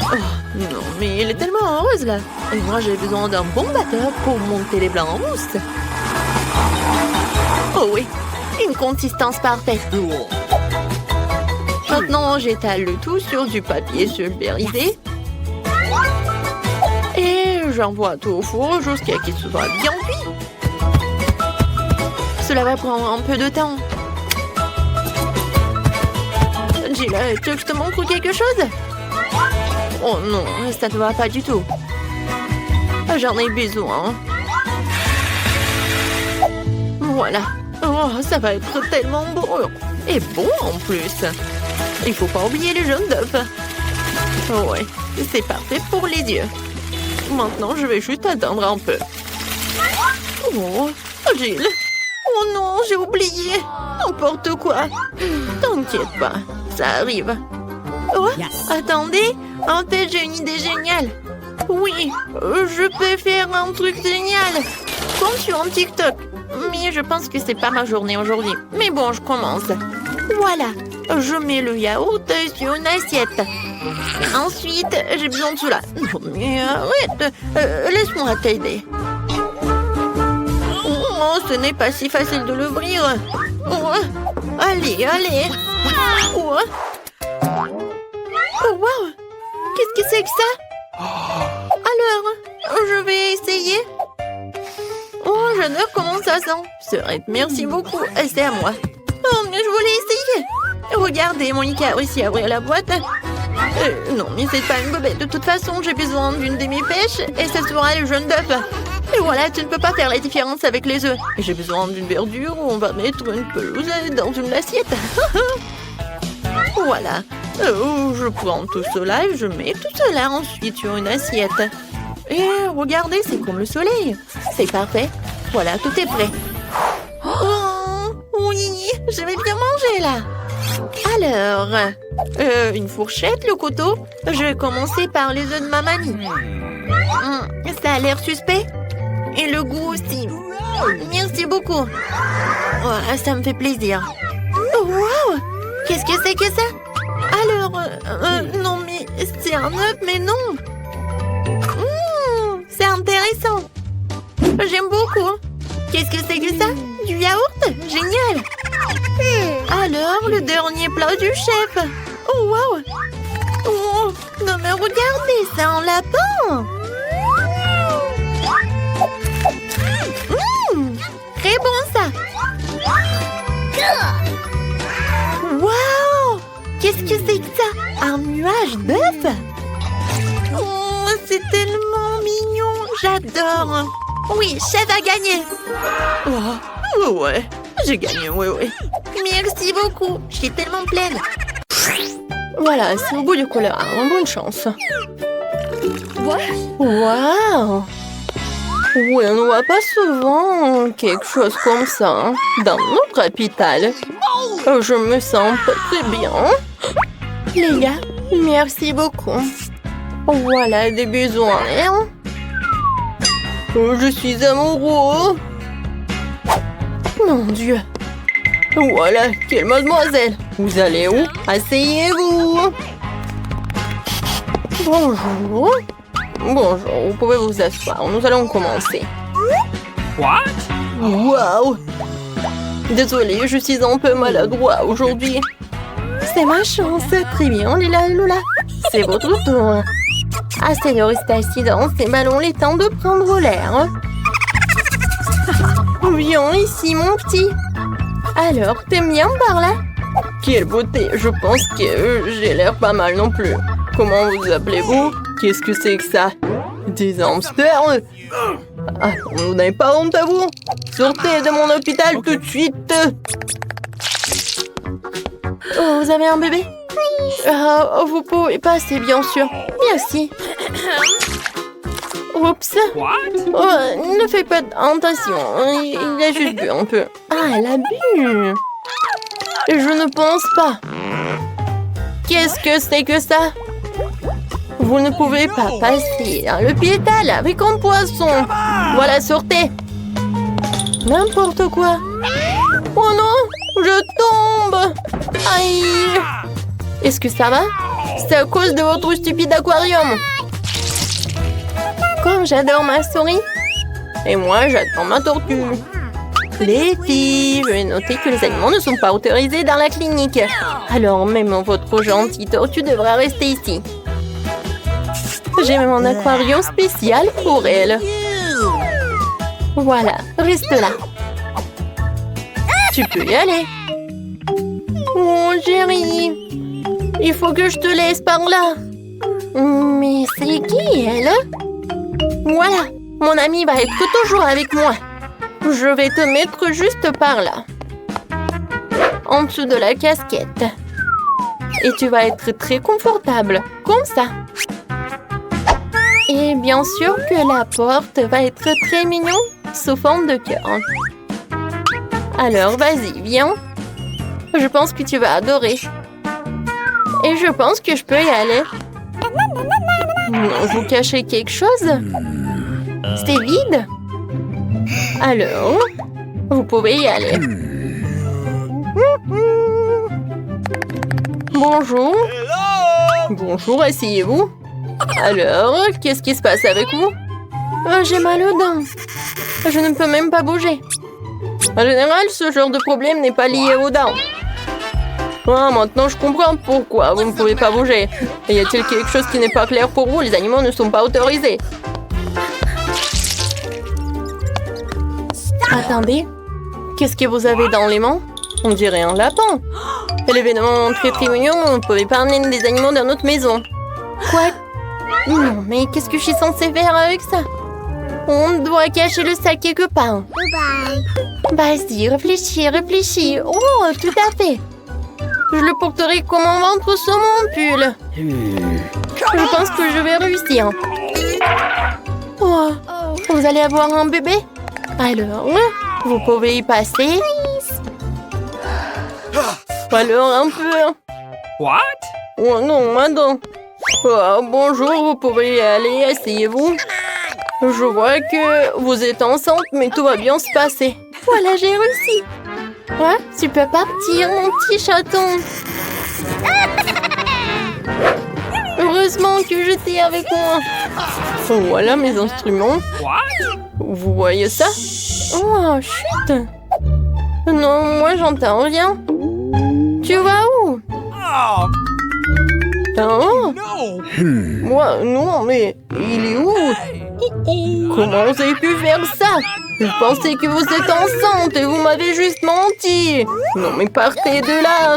Oh, non, mais il est tellement heureuse là. Et moi, j'ai besoin d'un bon batteur pour monter les blancs en mousse. Oh oui, une consistance parfaite. Cool. Maintenant, j'étale le tout sur du papier sulfurisé. Et j'envoie tout au four jusqu'à ce qu'il soit bien cuit. Cela va prendre un peu de temps. Gila, tu veux que je te montre quelque chose? Oh non, ça ne va pas du tout. J'en ai besoin. Voilà. Oh, ça va être tellement beau. Et bon en plus. Il faut pas oublier les jaunes d'œufs. Oh ouais, c'est parfait pour les yeux. Maintenant, je vais juste attendre un peu. Oh, Gilles. Oh non, j'ai oublié. N'importe quoi. T'inquiète pas, ça arrive. Oh, attendez. En fait, j'ai une idée géniale. Oui, je peux faire un truc génial. Comme sur un TikTok. Mais je pense que c'est pas ma journée aujourd'hui. Mais bon, je commence. Voilà. Je mets le yaourt sur une assiette. Ensuite, j'ai besoin de cela. Non, mais arrête. Laisse-moi t'aider. Oh, ce n'est pas si facile de l'ouvrir. Oh, allez, allez. Oh, oh wow. Qu'est-ce que c'est que ça? Alors, je vais essayer. Oh, j'adore comment ça sent. Serette, merci beaucoup. C'est à moi. Oh, mais je voulais essayer. Regardez, Monica a réussi à ouvrir la boîte. Non, mais c'est pas une bobette. De toute façon, j'ai besoin d'une demi-pêche et ça sera le jaune d'œuf. Et voilà, tu ne peux pas faire la différence avec les œufs. J'ai besoin d'une verdure où on va mettre une pelouse dans une assiette. Voilà. Je prends tout cela et je mets tout cela ensuite sur une assiette. Et regardez, c'est comme le soleil. C'est parfait. Voilà, tout est prêt. Oh, oui, je vais bien manger là. Alors, une fourchette, le couteau. Je vais commencer par les œufs de ma mamie. Ça a l'air suspect. Et le goût aussi. Merci beaucoup. Oh, ça me fait plaisir. Oh, wow! Qu'est-ce que c'est que ça? Alors, non, mais c'est un œuf, mais non. C'est intéressant. J'aime beaucoup. Qu'est-ce que c'est que ça? Du yaourt? Génial. Alors, le dernier plat du chef. Oh, wow. Oh, non, mais regardez, c'est un lapin. Très bon, ça. Wow. Qu'est-ce que c'est que ça? Un nuage d'œufs? Oh, c'est tellement mignon. J'adore. Oui, chef a gagné. Oh, ouais, j'ai gagné, ouais. Merci beaucoup. Je suis tellement pleine. Voilà, c'est au bout du couloir. Bonne chance. Wow. Oui, on ne voit pas souvent quelque chose comme ça hein, dans notre capitale. Je me sens pas très bien. Les gars, merci beaucoup. Voilà des besoins. Hein? Je suis amoureux. Mon Dieu. Voilà, quelle mademoiselle. Vous allez où? Asseyez-vous. Bonjour. Bonjour, vous pouvez vous asseoir. Nous allons commencer. What? Wow. Désolée, je suis un peu maladroit aujourd'hui. C'est ma chance. Très bien, Lila et Lola. C'est votre tour. Assez de rester assis dans ces ballons, les temps de prendre l'air. Viens ici, mon petit. Alors, t'aimes bien par là? Quelle beauté, je pense que j'ai l'air pas mal non plus. Comment vous appelez-vous? Qu'est-ce que c'est que ça? Des hamsters? Ah, vous n'avez pas honte à vous? Sortez de mon hôpital tout de suite! Oh, vous avez un bébé? Vous pouvez passer, bien sûr. Merci. Oups. Oh, ne fais pas attention. Il a juste bu un peu. Ah, elle a bu. Je ne pense pas. Qu'est-ce que c'est que ça? Vous ne pouvez pas passer dans l'hôpital avec un poisson. Voilà, sortez. N'importe quoi. Oh non, je tombe. Aïe! Est-ce que ça va? C'est à cause de votre stupide aquarium. Comme j'adore ma souris. Et moi, j'adore ma tortue. Les filles, je vais noter que les animaux ne sont pas autorisés dans la clinique. Alors même votre gentille tortue devra rester ici. J'ai même un aquarium spécial pour elle. Voilà, reste là. Tu peux y aller. Oh, chérie. Il faut que je te laisse par là. Mais c'est qui, elle? Voilà, mon ami va être toujours avec moi. Je vais te mettre juste par là. En dessous de la casquette. Et tu vas être très confortable, comme ça. Et bien sûr que la porte va être très mignon, sous forme de cœur. Alors, vas-y, viens. Je pense que tu vas adorer. Et je pense que je peux y aller. Non, vous cachez quelque chose? C'est vide? Alors, vous pouvez y aller. Bonjour. Bonjour, asseyez-vous. Alors, qu'est-ce qui se passe avec vous? J'ai mal aux dents. Je ne peux même pas bouger. En général, ce genre de problème n'est pas lié aux dents. Ah, maintenant je comprends pourquoi vous ne pouvez pas bouger. Y a-t-il quelque chose qui n'est pas clair pour vous? Les animaux ne sont pas autorisés. Attendez, qu'est-ce que vous avez dans les mains? On dirait un lapin. L'événement très mignon, on ne pouvait pas amener des animaux dans notre maison. Quoi? Non, mais qu'est-ce que je suis censée faire avec ça? On doit cacher le sac quelque part. Vas-y, réfléchis. Oh, tout à fait. Je le porterai comme un ventre sur mon pull. Je pense que je vais réussir. Oh, vous allez avoir un bébé? Alors, vous pouvez y passer. Alors, un peu. What? Oh non, madame. Oh, bonjour, vous pouvez y aller, asseyez-vous. Je vois que vous êtes enceinte, mais tout va bien se passer. Voilà, j'ai réussi. Ouais, tu peux partir, mon petit chaton. Heureusement que j'étais avec moi. Voilà mes instruments. What? Vous voyez ça? Oh, chut. Non, moi j'entends rien. Tu vas où? Oh, Oh, no! moi, non, mais il est où? Comment vous avez pu faire ça? Je pensais que vous êtes enceinte et vous m'avez juste menti. Non, mais partez de là.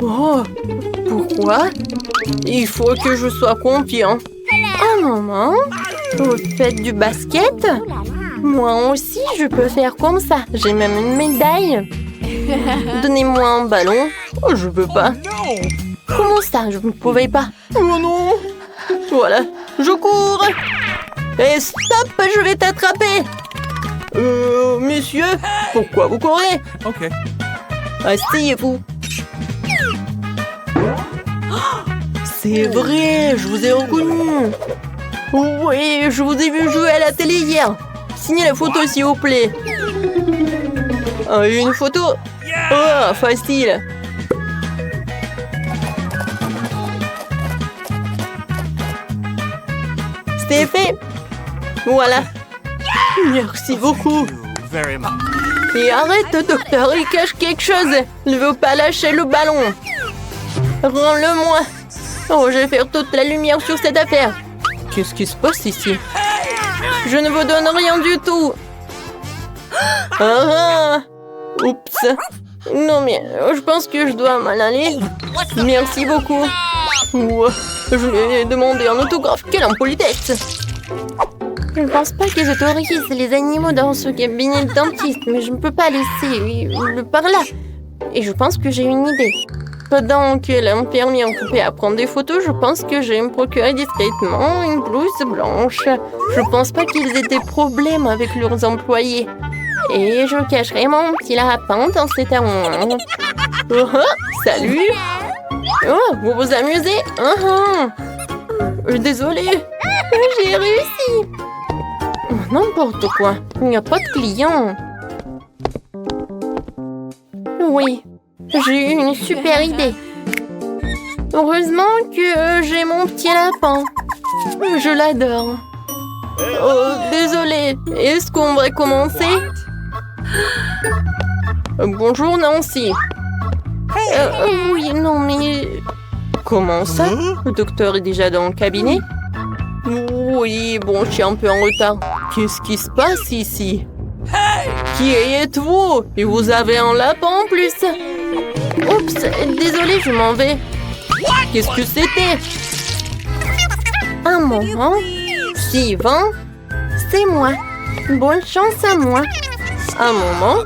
Oh, pourquoi? Il faut que je sois confiant. Oh, maman, vous faites du basket? Moi aussi, je peux faire comme ça. J'ai même une médaille. Donnez-moi un ballon. Oh, je peux pas. No! Comment ça? Je ne pouvais pas. Oh non! Voilà, je cours! Et stop, je vais t'attraper! Messieurs, pourquoi vous courez? Okay. Asseyez-vous. C'est vrai, je vous ai reconnu. Oui, je vous ai vu jouer à la télé hier. Signez la photo, s'il vous plaît. Une photo? Oh, facile. C'est fait. Voilà. Merci beaucoup. Very much. Et arrête, docteur, il cache quelque chose. Il ne veut pas lâcher le ballon. Rends-le-moi. Oh, je vais faire toute la lumière sur cette affaire. Qu'est-ce qui se passe ici? Je ne vous donne rien du tout. Ah, oups. Non, mais je pense que je dois m'en aller. Merci beaucoup. Ouah, je lui ai demandé un autographe. Quelle impolitesse. Je ne pense pas que j'autorise les animaux dans ce cabinet de dentiste, mais je ne peux pas laisser le par là. Et je pense que j'ai une idée. Pendant que l'infirmière occupée à prendre des photos, je pense que je vais me procurer discrètement une blouse blanche. Je pense pas qu'ils aient des problèmes avec leurs employés. Et je cacherai mon petit lapin dans cet armoire. Oh, salut! Oh, vous vous amusez? Désolée, j'ai réussi. N'importe quoi, il n'y a pas de clients. Oui, J'ai eu une super idée. Heureusement que j'ai mon petit lapin. Je l'adore. Oh, désolée. Est-ce qu'on va commencer? Bonjour, Nancy. Oui, non, mais... Comment ça? Le docteur est déjà dans le cabinet? Oui, bon, je suis un peu en retard. Qu'est-ce qui se passe ici? Qui êtes-vous? Et vous avez un lapin en plus? Oups, désolée, je m'en vais. Qu'est-ce que c'était? Un moment. Sylvain, c'est moi. Bonne chance à moi. Un moment.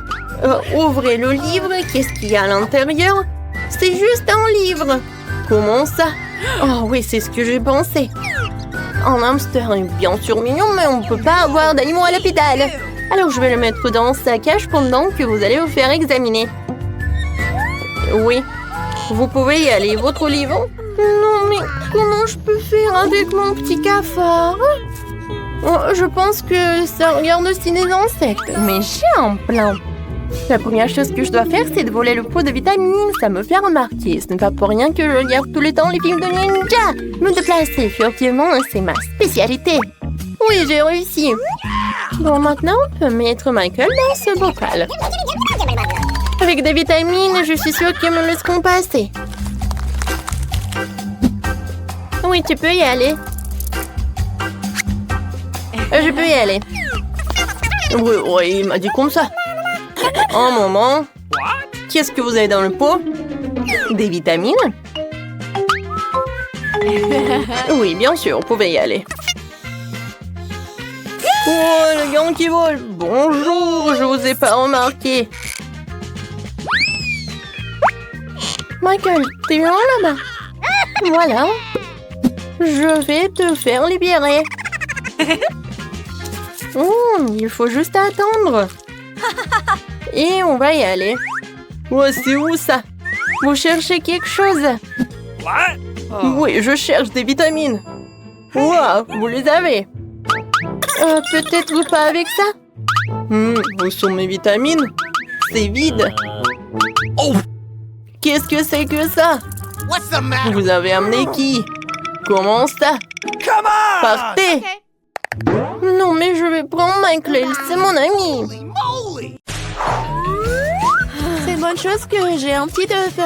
Ouvrez le livre. Qu'est-ce qu'il y a à l'intérieur? C'est juste un livre. Comment ça? Oh oui, c'est ce que j'ai pensé. Un hamster est bien sûr mignon, mais on ne peut pas avoir d'animaux à l'hôpital. Alors je vais le mettre dans sa cage pendant que vous allez vous faire examiner. Oui, vous pouvez y aller. Votre livre? Non, mais comment je peux faire avec mon petit cafard? Oh, je pense que ça regarde aussi des insectes. Mais j'ai un plan. La première chose que je dois faire, c'est de voler le pot de vitamines. Ça me fait remarquer. Ce n'est pas pour rien que je regarde tout le temps les films de ninja. Me déplacer furtivement, c'est ma spécialité. Oui, j'ai réussi. Bon, maintenant, on peut mettre Michael dans ce bocal. Avec des vitamines, je suis sûre qu'ils me laisseront passer. Oui, tu peux y aller. Je peux y aller. Oui, il m'a dit comme ça. Un moment. Qu'est-ce que vous avez dans le pot? Des vitamines? Oui, bien sûr, vous pouvez y aller. Oh, le gant qui vole. Bonjour, je vous ai pas remarqué. Michael, t'es loin là-bas? Voilà. Je vais te faire libérer. Il faut juste attendre. Et on va y aller. Oh, c'est où ça? Vous cherchez quelque chose? What? Oui, je cherche des vitamines. Wow, vous les avez. Peut-être pas avec ça? Où sont mes vitamines? C'est vide. Oh! Qu'est-ce que c'est que ça? What's the matter? Vous avez amené qui? Comment ça? Come on! Partez! Non, mais je vais prendre Michael, c'est mon ami. Moly! C'est bonne chose que j'ai un petit œuf.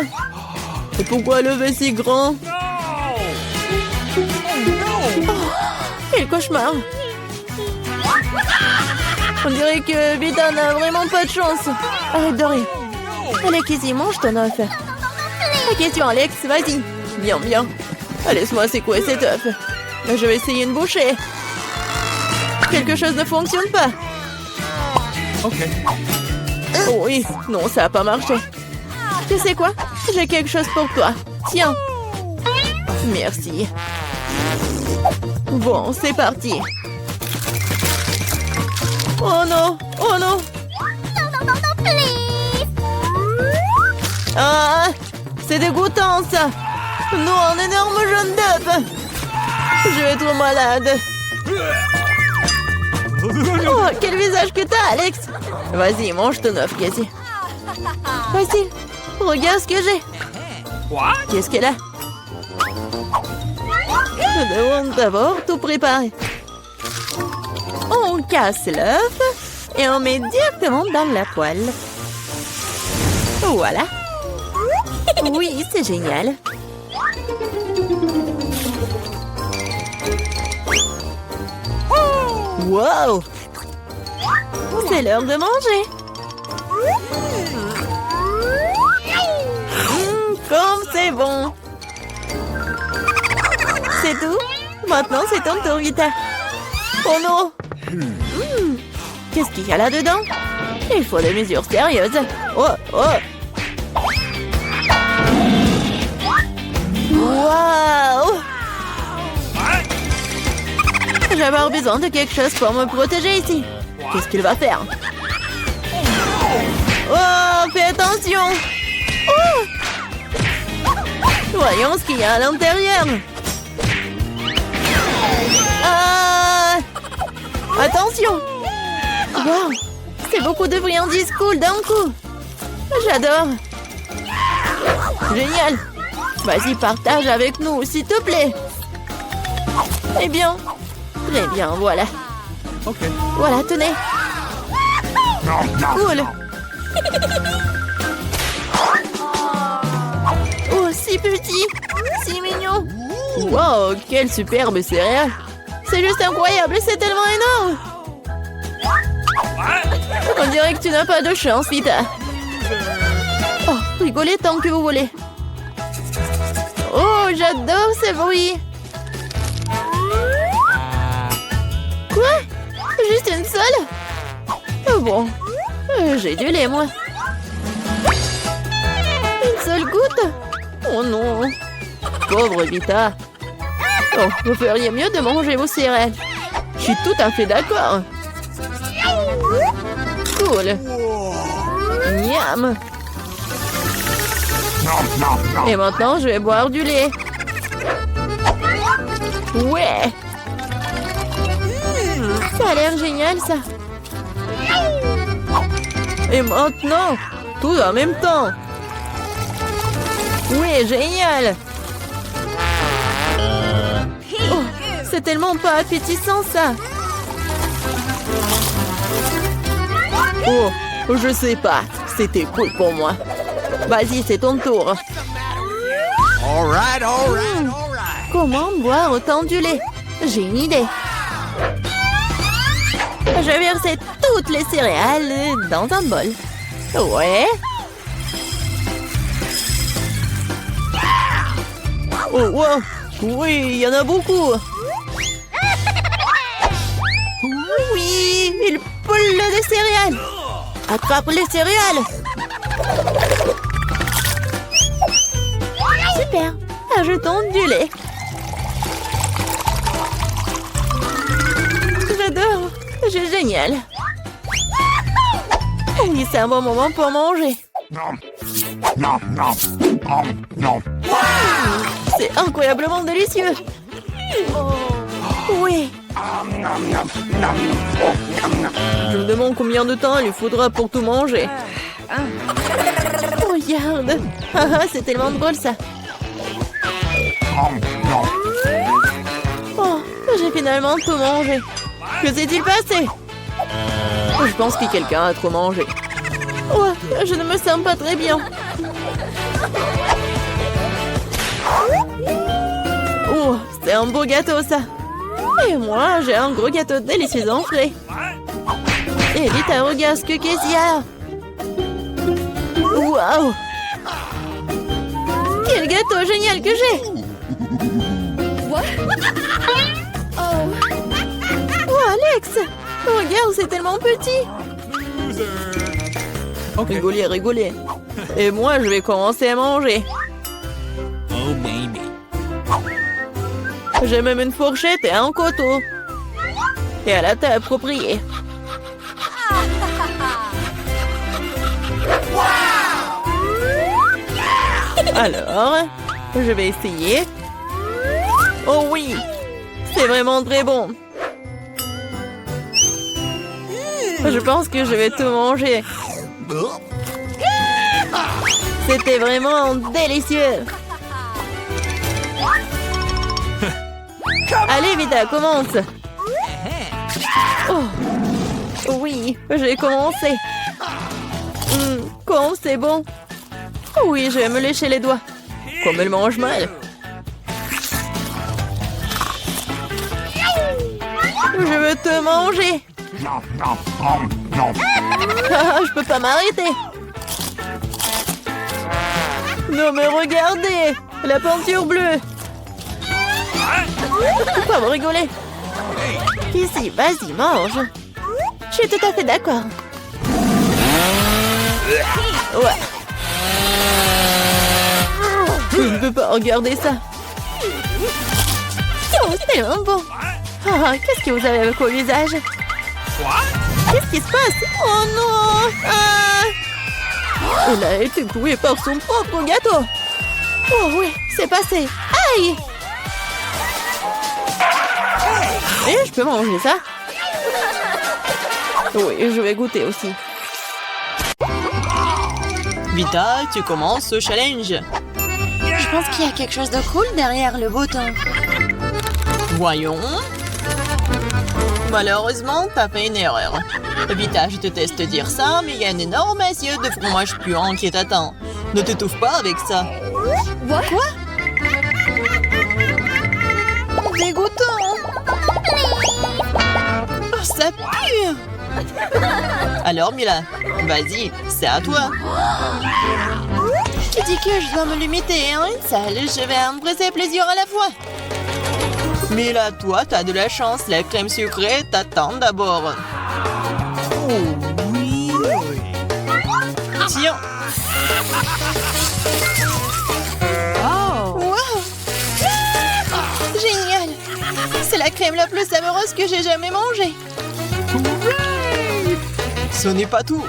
Et pourquoi le œuf est si grand? No! Oh no! Quel cauchemar! On dirait que Vita n'a vraiment pas de chance. Arrête de rire. Allez, Kizzy, mange ton œuf. La question, Alex, vas-y. Bien, bien. Laisse-moi secouer cet œuf. Je vais essayer une bouchée. Quelque chose ne fonctionne pas. Ok. Oh oui, non, ça n'a pas marché. Tu sais quoi? J'ai quelque chose pour toi. Tiens. Merci. Bon, c'est parti. Oh non! Oh non! Ah! C'est dégoûtant, ça! Non, un énorme jaune d'œuf! Je vais être malade! Oh, quel visage que t'as, Alex! Vas-y, mange ton œuf, Cassie. Vas-y, regarde ce que j'ai! What? Qu'est-ce qu'elle a? Je demande d'abord tout préparer. On casse l'œuf et on met directement dans la poêle. Voilà. Oui, c'est génial. Wow! C'est l'heure de manger. Comme c'est bon. C'est tout? Maintenant, c'est ton tour, Vita. Oh non! Qu'est-ce qu'il y a là-dedans? Il faut des mesures sérieuses. Oh, oh! Waouh! J'ai avoir besoin de quelque chose pour me protéger ici. Qu'est-ce qu'il va faire? Oh, fais attention! Oh! Voyons ce qu'il y a à l'intérieur. Ah! Attention! Wow! C'est beaucoup de friandises cool d'un coup. J'adore. Génial. Vas-y, partage avec nous, s'il te plaît. Eh bien. Très bien, voilà. Okay. Voilà, tenez. Cool. Oh, si petit. Si mignon. Wow, quelle superbe céréale. C'est juste incroyable, c'est tellement énorme. On dirait que tu n'as pas de chance, Vita. Oh, rigolez tant que vous voulez. Oh, j'adore ce bruit. Quoi? Juste une seule? Oh bon, j'ai du lait, moi. Une seule goutte? Oh non. Pauvre Vita. Oh, vous feriez mieux de manger vos céréales. Je suis tout à fait d'accord. Cool. Miam. Et maintenant, je vais boire du lait. Ouais. Ça a l'air génial, ça. Et maintenant, tout en même temps. Ouais, génial. Oh, c'est tellement pas appétissant, ça. Oh, je sais pas. C'était cool pour moi. Vas-y, c'est ton tour. All right, all right, all right. Comment boire autant du lait? J'ai une idée. Je vais verser toutes les céréales dans un bol. Ouais. Oh, wow. Oui, il y en a beaucoup. Oui, il poule des céréales. Attrape les céréales. Super. Ajoutons du lait. J'adore. C'est génial. Oui, c'est un bon moment pour manger. C'est incroyablement délicieux. Oui. Je me demande combien de temps il lui faudra pour tout manger. Regarde. C'est tellement drôle, ça. Oh, j'ai finalement tout mangé. Que s'est-il passé? Je pense que quelqu'un a trop mangé. Oh, je ne me sens pas très bien. Oh, c'est un beau gâteau, ça. Et moi, j'ai un gros gâteau délicieux en frais. Et vite, regarde ce qu'il y a. Waouh! Quel gâteau génial que j'ai! Oh, Alex! Regarde, c'est tellement petit! Okay. Rigolez, rigolez. Et moi, je vais commencer à manger. Oh, baby. J'ai même une fourchette et un couteau. Et à la table appropriée. Alors, je vais essayer. Oh oui, c'est vraiment très bon. Je pense que je vais tout manger. C'était vraiment délicieux. Allez, Vita, commence. Oh, oui, j'ai commencé. Quand c'est bon. Oui, je vais me lécher les doigts. Comme elle mange mal. Je veux te manger. Ah, je peux pas m'arrêter. Non mais regardez, la peinture bleue. Pourquoi vous rigolez? Ici, vas-y, mange. Je suis tout à fait d'accord. Ouais. Je ne peux pas regarder ça. Oh, c'est tellement bon. Oh, qu'est-ce que vous avez avec vos visages? Qu'est-ce qui se passe? Oh non! Elle a été clouée par son propre gâteau. Oh oui, c'est passé. Aïe! Et je peux manger ça? Oui, je vais goûter aussi. Vita, tu commences ce challenge. Je pense qu'il y a quelque chose de cool derrière le bouton. Voyons. Malheureusement, t'as fait une erreur. Vita, je te teste dire ça, mais il y a une énorme assiette de fromage puant qui t'attend. Ne t'étouffe pas avec ça. Quoi? Dégoûtant. Oh, ça pue. Alors, Mila, vas-y, c'est à toi. Qui dit que je dois me limiter à une seule? Je vais embrasser plusieurs à la fois. Mila, toi, t'as de la chance. La crème sucrée t'attend d'abord. Tiens. Wow! Génial! C'est la crème la plus savoureuse que j'ai jamais mangée. Ce n'est pas tout.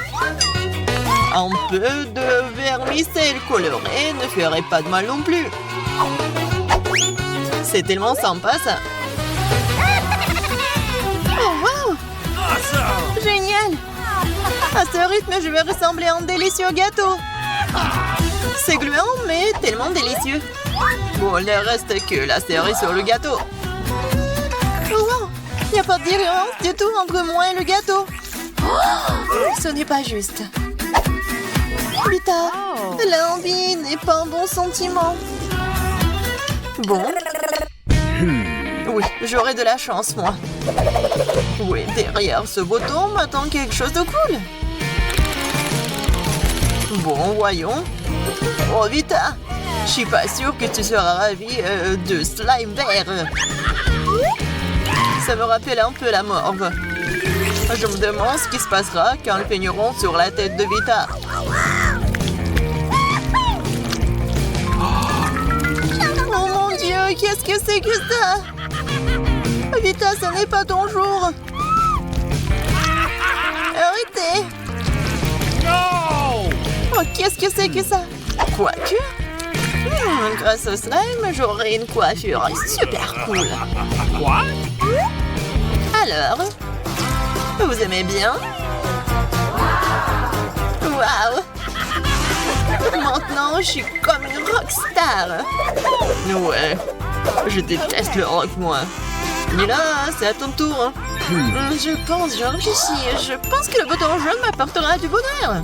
Un peu de vermicelle colorée ne ferait pas de mal non plus. C'est tellement sympa, ça. Oh, wow! Génial! À ce rythme, je vais ressembler à un délicieux gâteau. C'est gluant, mais tellement délicieux. Bon, il ne reste que la cerise sur le gâteau. Oh, wow! Il n'y a pas de différence du tout entre moi et le gâteau. Ce n'est pas juste. Vita, l'envie n'est pas un bon sentiment. Bon. Oui, j'aurai de la chance, moi. Oui, derrière ce bouton m'attend quelque chose de cool. Bon, voyons. Oh, Vita, je suis pas sûre que tu seras ravie de slime vert. Ça me rappelle un peu la morve. Je me demande ce qui se passera quand le peigneront sur la tête de Vita. Oh mon Dieu, qu'est-ce que c'est que ça? Vita, ce n'est pas ton jour. Arrêtez. Oh, qu'est-ce que c'est que ça? Quoique, grâce au slime, j'aurai une coiffure super cool. What? Alors, vous aimez bien? Waouh! Maintenant, je suis comme une rockstar. Ouais, je déteste le rock, moi. Mila, c'est à ton tour. Je réfléchis. Je pense que le bouton jaune m'apportera du bonheur.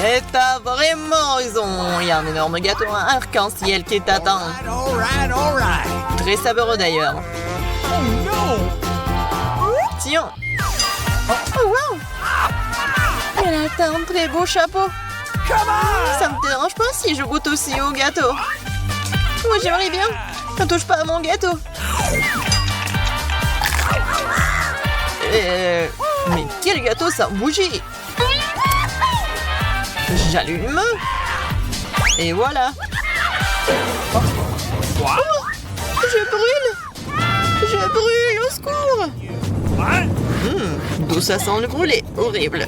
Et t'as vraiment raison. Il y a un énorme gâteau arc-en-ciel qui t'attend. All right. Très savoureux d'ailleurs. Oh no! Tiens. Oh, wow! Elle a un très beau chapeau. Ça me dérange pas si je goûte aussi au gâteau. Moi, j'aimerais bien. Ne touche pas à mon gâteau. Mais quel gâteau sans bougie! J'allume. Et voilà. What? Je brûle. Je brûle, au secours. What? D'où ça sent le brûlé. Horrible.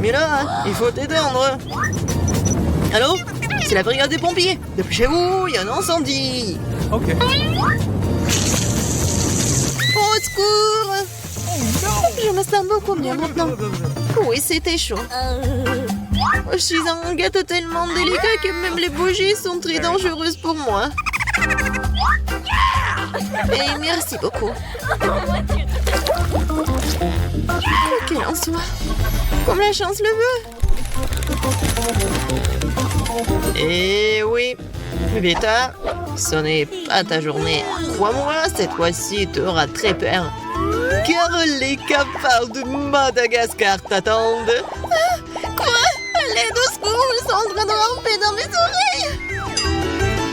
Mais là, il faut t'éteindre. Allô? C'est la brigade des pompiers. Dépêchez-vous, il y a un incendie. Okay. Au secours. Je me sens beaucoup mieux maintenant. Oui, c'était chaud. Je suis un gâteau tellement délicat que même les bougies sont très dangereuses pour moi. Et merci beaucoup. Quoi qu'il en soit, comme la chance le veut. Et oui, Vita, ce n'est pas ta journée. Crois-moi, cette fois-ci, tu auras très peur. Car les cafards de Madagascar t'attendent. Quoi? L'aide au secours, ils sont en train de ramper dans mes oreilles.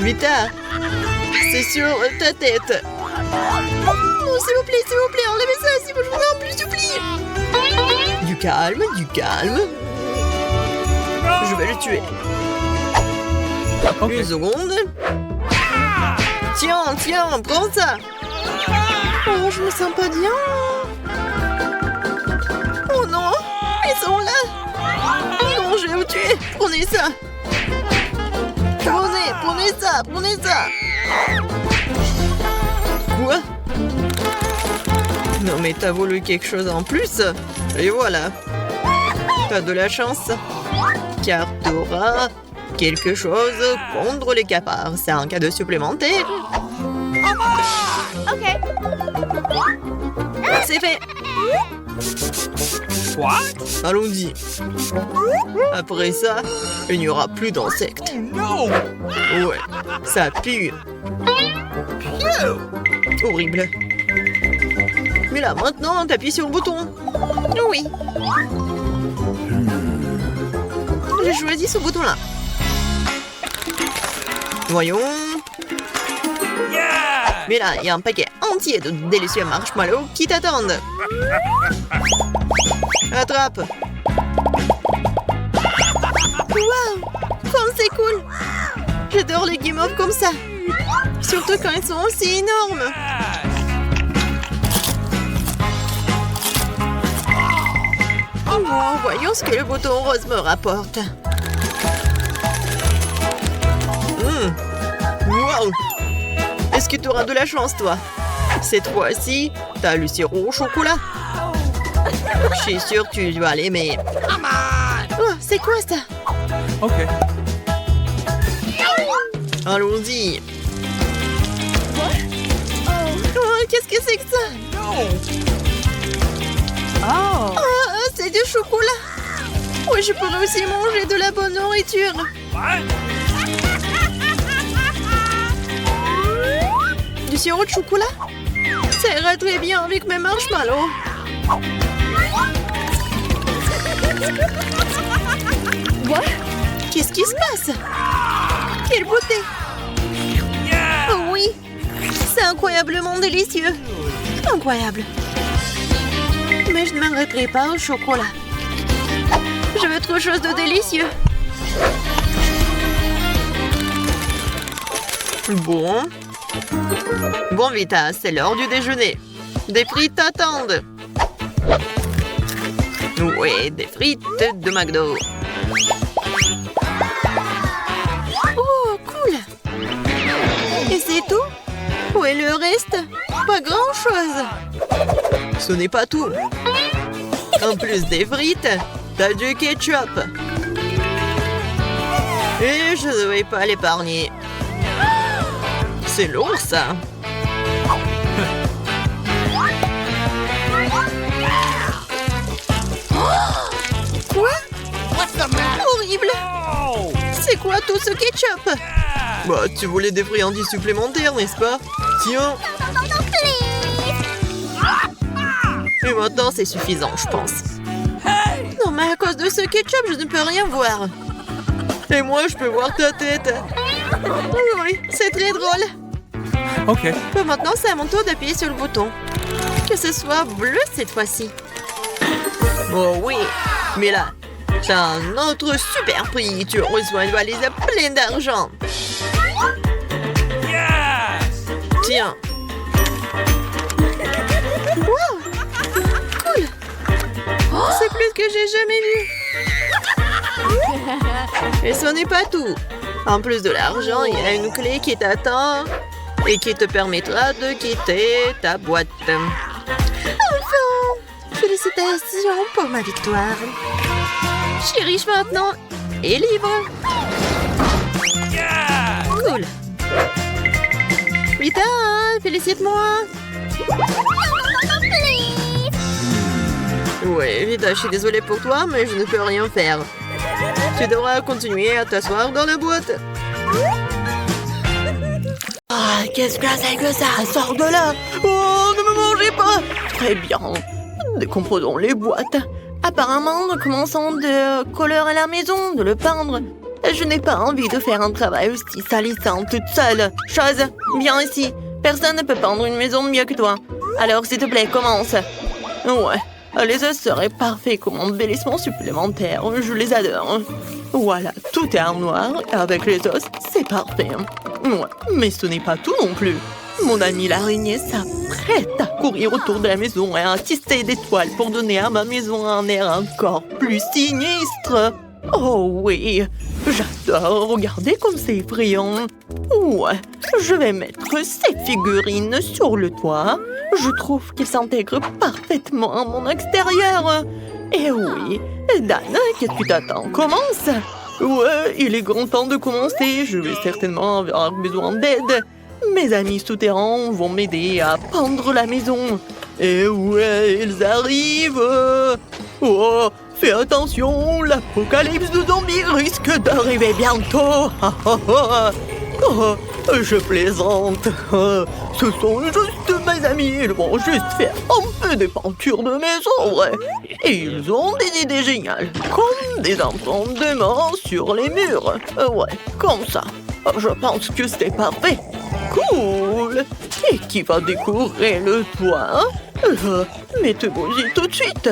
Vita, c'est sur ta tête. Oh, s'il vous plaît, enlevez ça, si vous voulez en plus, s'il vous plaît. Du calme, du calme. Je vais le tuer. Une seconde. Tiens, prends ça. Oh, je me sens pas bien. Oh non, ils sont là. Non, je vais vous tuer. Prenez ça. Prenez ça. Quoi? Non mais t'as voulu quelque chose en plus. Et voilà. T'as de la chance. Car t'auras Quelque chose contre les cafards. C'est un cadeau supplémentaire. Okay. C'est fait. What? Allons-y. Après ça, il n'y aura plus d'insectes. No! Ouais, ça pue. Horrible. Mais là, maintenant, t'appuies sur le bouton. Oui. J'ai choisi ce bouton-là. Voyons. Yeah! Mais là, il y a un paquet entier de délicieux marshmallows qui t'attendent. Attrape. Waouh! Comme c'est cool! J'adore les guimauves comme ça. Surtout quand ils sont aussi énormes. Bon, voyons ce que le bouton rose me rapporte. Wow! Est-ce que tu auras de la chance, toi? Cette fois-ci, t'as le sirop au chocolat. Je suis sûre que tu vas l'aimer. Oh, c'est quoi ça? OK. Allons-y. Oh, qu'est-ce que c'est que ça? No! Oh. Oh, c'est du chocolat. Oui, je pourrais aussi manger de la bonne nourriture. What? Du sirop de chocolat? Ça ira très bien avec mes marshmallows. What? Qu'est-ce qui se passe? Quelle beauté! Yeah! Oh oui! C'est incroyablement délicieux! Incroyable! Mais je ne m'arrêterai pas au chocolat. Je veux autre chose de délicieux. Bon. Bon, Vita, c'est l'heure du déjeuner. Des frites t'attendent. Oui, des frites de McDo. Oh, cool! Et c'est tout? Où est le reste? Pas grand-chose. Ce n'est pas tout. En plus des frites, t'as du ketchup. Et je ne vais pas l'épargner. C'est lourd, ça. Quoi? What's the matter? Horrible! Oh! C'est quoi tout ce ketchup? Bah, tu voulais des friandises supplémentaires, n'est-ce pas? Tiens. Et maintenant, c'est suffisant, je pense. Hey! Non, mais à cause de ce ketchup, je ne peux rien voir. Et moi, je peux voir ta tête. Oui, c'est très drôle. OK. Bah, maintenant, c'est à mon tour d'appuyer sur le bouton. Que ce soit bleu cette fois-ci. Oh oui, mais là, t'as un autre super prix. Tu reçois une valise pleine d'argent. Yes! Tiens. Wow! Cool! C'est plus que j'ai jamais vu. Et ce n'est pas tout. En plus de l'argent, il y a une clé qui t'attend et qui te permettra de quitter ta boîte. Enfin! Félicitations pour ma victoire. Je suis riche maintenant et libre. Yeah! Cool. Vita, félicite-moi. Ouais, Vita, je suis désolée pour toi, mais je ne peux rien faire. Tu devras continuer à t'asseoir dans la boîte. Ah, qu'est-ce que c'est que ça? Sors de là! Oh, ne me mangez pas! Très bien. Décomposons les boîtes. Apparemment, nous commençons de colorer la maison, de le peindre. Je n'ai pas envie de faire un travail aussi salissant toute seule. Chose, viens ici. Personne ne peut peindre une maison mieux que toi. Alors, s'il te plaît, commence. Ouais, les os seraient parfaits comme embellissement supplémentaire. Je les adore. Voilà, tout est en noir. Avec les os, c'est parfait. Ouais, mais ce n'est pas tout non plus. Mon ami l'araignée s'apprête à courir autour de la maison et à tisser des toiles pour donner à ma maison un air encore plus sinistre. Oh oui, j'adore. Regardez comme c'est effrayant. Ouais, je vais mettre ces figurines sur le toit. Je trouve qu'ils s'intègrent parfaitement à mon extérieur. Et oui, Dan, qu'est-ce que tu t'attends? Commence. Ouais, il est grand temps de commencer. Je vais certainement avoir besoin d'aide. Mes amis souterrains vont m'aider à pendre la maison. Et ouais, ils arrivent. Oh, fais attention, l'apocalypse de zombies risque d'arriver bientôt. Oh, je plaisante. Ce sont juste mes amis. Ils vont juste faire un peu de peinture de maison, ouais. Et ils ont des idées géniales. Comme des enfants de main sur les murs. Ouais, comme ça. Je pense que c'est parfait. Cool. Et qui va décorer le toit? Mettez-vous-y tout de suite.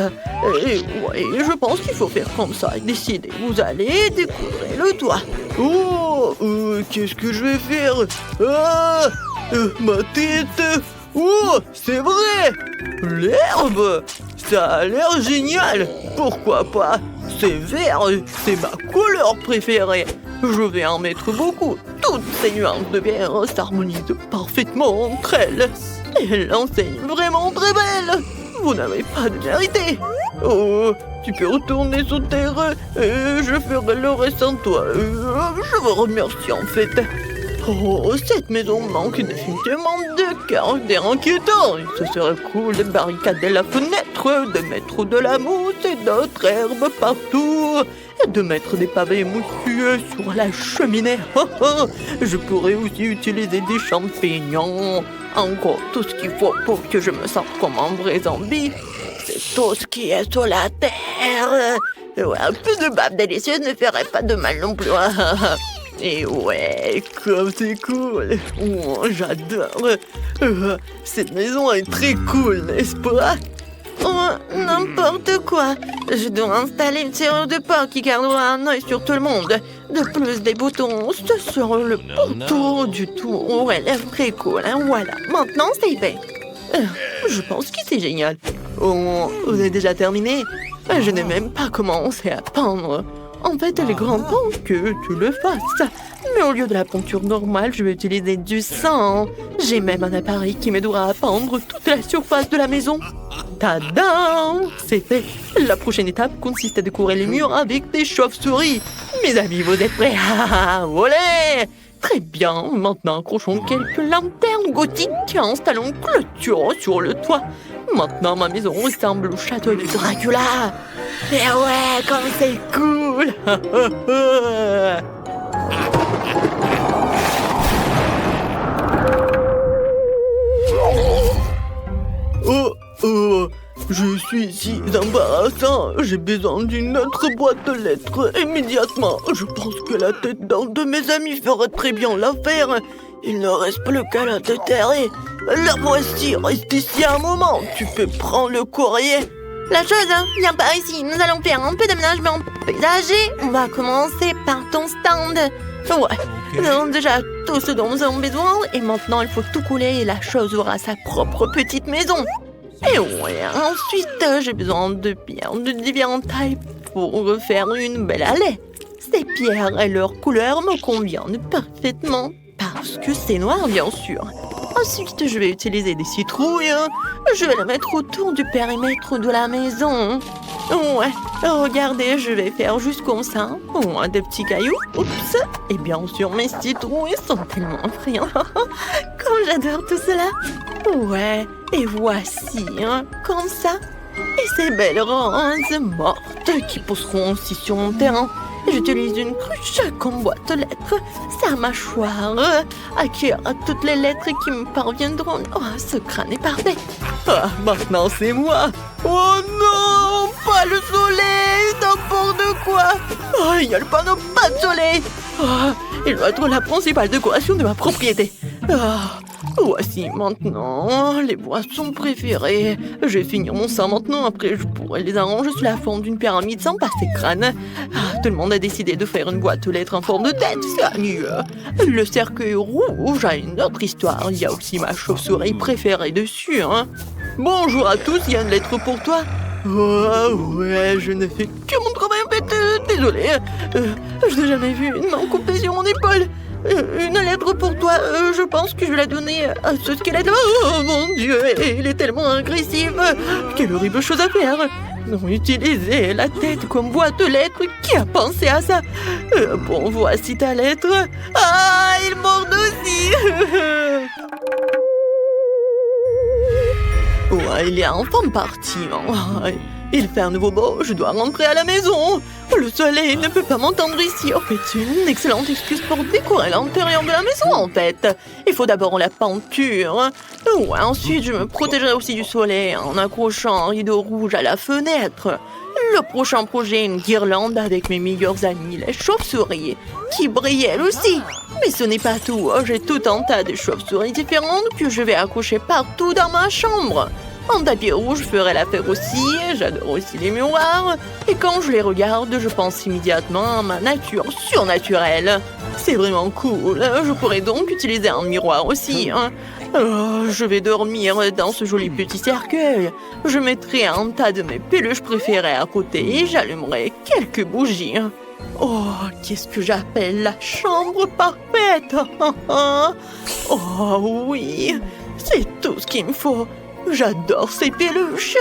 Et ouais, je pense qu'il faut faire comme ça. Décidez, vous allez décorer le toit. Oh, qu'est-ce que je vais faire? Ma tête. Oh, c'est vrai. L'herbe. Ça a l'air génial. Pourquoi pas? C'est vert, c'est ma couleur préférée. Je vais en mettre beaucoup. Toutes ces nuances de vert s'harmonisent parfaitement entre elles. Et l'enseigne vraiment très belle. Vous n'avez pas de vérité. Oh, tu peux retourner sur terre et je ferai le reste sans toi. Je vous remercie en fait. Oh, cette maison manque définitivement de caractère inquiétant. Ce serait cool de barricader la fenêtre, de mettre de la mousse et d'autres herbes partout. Et de mettre des pavés moussueux sur la cheminée. Je pourrais aussi utiliser des champignons. Encore tout ce qu'il faut pour que je me sente comme un vrai zombie. C'est tout ce qui est sur la terre. Ouais, un peu de bave délicieuse ne ferait pas de mal non plus. Et ouais, comme c'est cool. Oh, j'adore. Cette maison est très cool, n'est-ce pas? Oh, n'importe quoi. Je dois installer une serrure de porc qui gardera un œil sur tout le monde. De plus, des boutons sur le pourtour du tour. Ouais, l'air très cool, hein. Voilà, maintenant c'est fait. Je pense que c'est génial. Oh, vous avez déjà terminé? Je n'ai même pas commencé à peindre. En fait, il est grand temps que tu le fasses. Mais au lieu de la peinture normale, je vais utiliser du sang. J'ai même un appareil qui m'aidera à peindre toute la surface de la maison. Tadam! C'est fait. La prochaine étape consiste à décorer les murs avec des chauves-souris. Mes amis, vous êtes prêts? Olé! Très bien. Maintenant, accrochons quelques lanternes gothiques et installons une clôture sur le toit. Maintenant, ma maison ressemble au château de Dracula. Et ouais, comme c'est cool! Je suis si embarrassant. J'ai besoin d'une autre boîte de lettres immédiatement. Je pense que la tête d'un de mes amis ferait très bien l'affaire. Il ne reste plus qu'à la déterrer. La voici, reste ici un moment. Tu peux prendre le courrier. La chose, viens par ici. Nous allons faire un peu d'aménagement paysager. On va commencer par ton stand. Ouais, nous avons déjà tout ce dont nous avons besoin. Et maintenant, il faut tout couler et la chose aura sa propre petite maison. Et ouais, ensuite, j'ai besoin de pierres de différentes tailles pour faire une belle allée. Ces pierres et leur couleur me conviennent parfaitement. Parce que c'est noir, bien sûr. Ensuite, je vais utiliser des citrouilles. Je vais les mettre autour du périmètre de la maison. Ouais, regardez, je vais faire juste comme ça. Ouais, des petits cailloux. Oups. Et bien sûr, mes citrouilles sont tellement friands. Comme j'adore tout cela. Ouais, et voici, comme ça. Et ces belles roses mortes qui pousseront aussi sur mon terrain. J'utilise une cruche comme boîte de lettres. Sa mâchoire accueillera toutes les lettres qui me parviendront. Oh, ce crâne est parfait. Ah, maintenant c'est moi. Oh non, pas le soleil, n'importe quoi. Oh, il y a le panneau pas de soleil. Oh, il doit être la principale décoration de ma propriété. Voici maintenant les boissons préférées. Je vais finir mon sein maintenant, après je pourrai les arranger sous la forme d'une pyramide sans passer crâne. Tout le monde a décidé de faire une boîte aux lettres en forme de tête, c'est mieux. Le cercueil rouge a une autre histoire, il y a aussi ma chauve-souris préférée dessus. Bonjour à tous, il y a une lettre pour toi. Oh ouais, je ne fais que mon travail en fait, désolé. Je n'ai jamais vu une main coupée sur mon épaule. Une lettre pour toi. Je pense que je vais la donner à ce squelette. Oh mon Dieu, il est tellement agressif. Quelle horrible chose à faire. Non, utiliser la tête comme boîte de lettres. Qui a pensé à ça? Bon, voici ta lettre. Ah, il mord aussi. Ouais, il est enfin parti. Ouais. Il fait un nouveau beau, je dois rentrer à la maison. Le soleil ne peut pas m'entendre ici. Oh, c'est une excellente excuse pour décorer l'intérieur de la maison, en fait. Il faut d'abord la peinture. Ouais, ensuite, je me protégerai aussi du soleil en accrochant un rideau rouge à la fenêtre. Le prochain projet, une guirlande avec mes meilleurs amis, les chauves-souris, qui brillent elles aussi. Mais ce n'est pas tout. J'ai tout un tas de chauves-souris différentes que je vais accrocher partout dans ma chambre. Un tapis rouge ferait l'affaire aussi, j'adore aussi les miroirs. Et quand je les regarde, je pense immédiatement à ma nature surnaturelle. C'est vraiment cool, je pourrais donc utiliser un miroir aussi. Je vais dormir dans ce joli petit cercueil. Je mettrai un tas de mes peluches préférées à côté et j'allumerai quelques bougies. Oh, qu'est-ce que j'appelle la chambre parfaite. Oh oui, c'est tout ce qu'il me faut. J'adore ces peluches.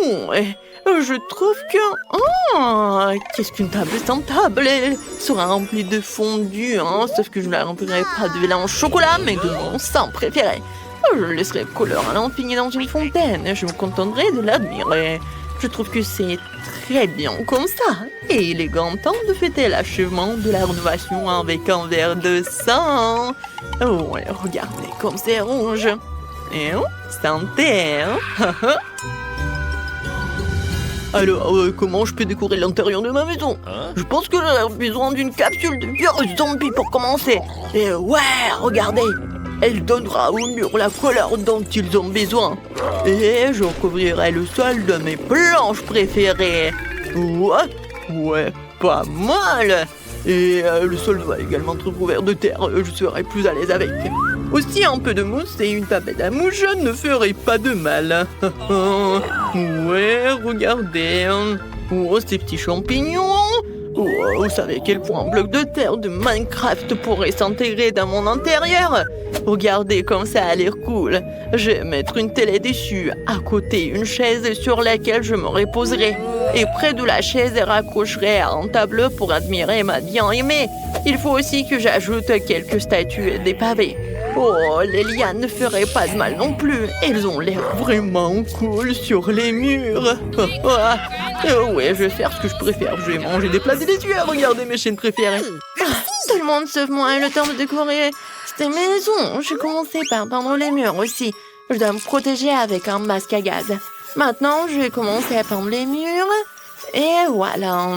Ouais, je trouve que... Oh, qu'est-ce qu'une table sans table? Elle sera remplie de fondu, sauf que je ne la remplirai pas de lait en chocolat, mais de mon sang préféré. Je laisserai couleur à l'infini dans une fontaine. Je me contenterai de l'admirer. Je trouve que c'est très bien comme ça. Et il est grand temps de fêter l'achèvement de la rénovation avec un verre de sang. Ouais, regardez comme c'est rouge. Et santé, hein? Alors, comment je peux décorer l'intérieur de ma maison? Je pense que j'ai besoin d'une capsule de virus zombie pour commencer. Et ouais, regardez, elle donnera aux murs la couleur dont ils ont besoin. Et je recouvrirai le sol de mes planches préférées. Ouais, pas mal. Et le sol doit également être recouvert de terre, je serai plus à l'aise avec. Aussi, un peu de mousse et une papette à mouche ne ferait pas de mal. Ouais, regardez. Oh, ces petits champignons. Oh, vous savez à quel point un bloc de terre de Minecraft pourrait s'intégrer dans mon intérieur? Regardez comme ça a l'air cool. Je vais mettre une télé dessus, à côté une chaise sur laquelle je me reposerai. Et près de la chaise, je raccrocherai un tableau pour admirer ma bien-aimée. Il faut aussi que j'ajoute quelques statues et des pavés. Oh, les lianes ne feraient pas de mal non plus. Elles ont l'air vraiment cool sur les murs. Ouais, je vais faire ce que je préfère. Je vais manger des plats délicieux. Regardez mes chaînes préférées. Tout le monde sauf moi a le temps de décorer cette maison. J'ai commencé par peindre les murs aussi. Je dois me protéger avec un masque à gaz. Maintenant, je vais commencer à peindre les murs. Et voilà.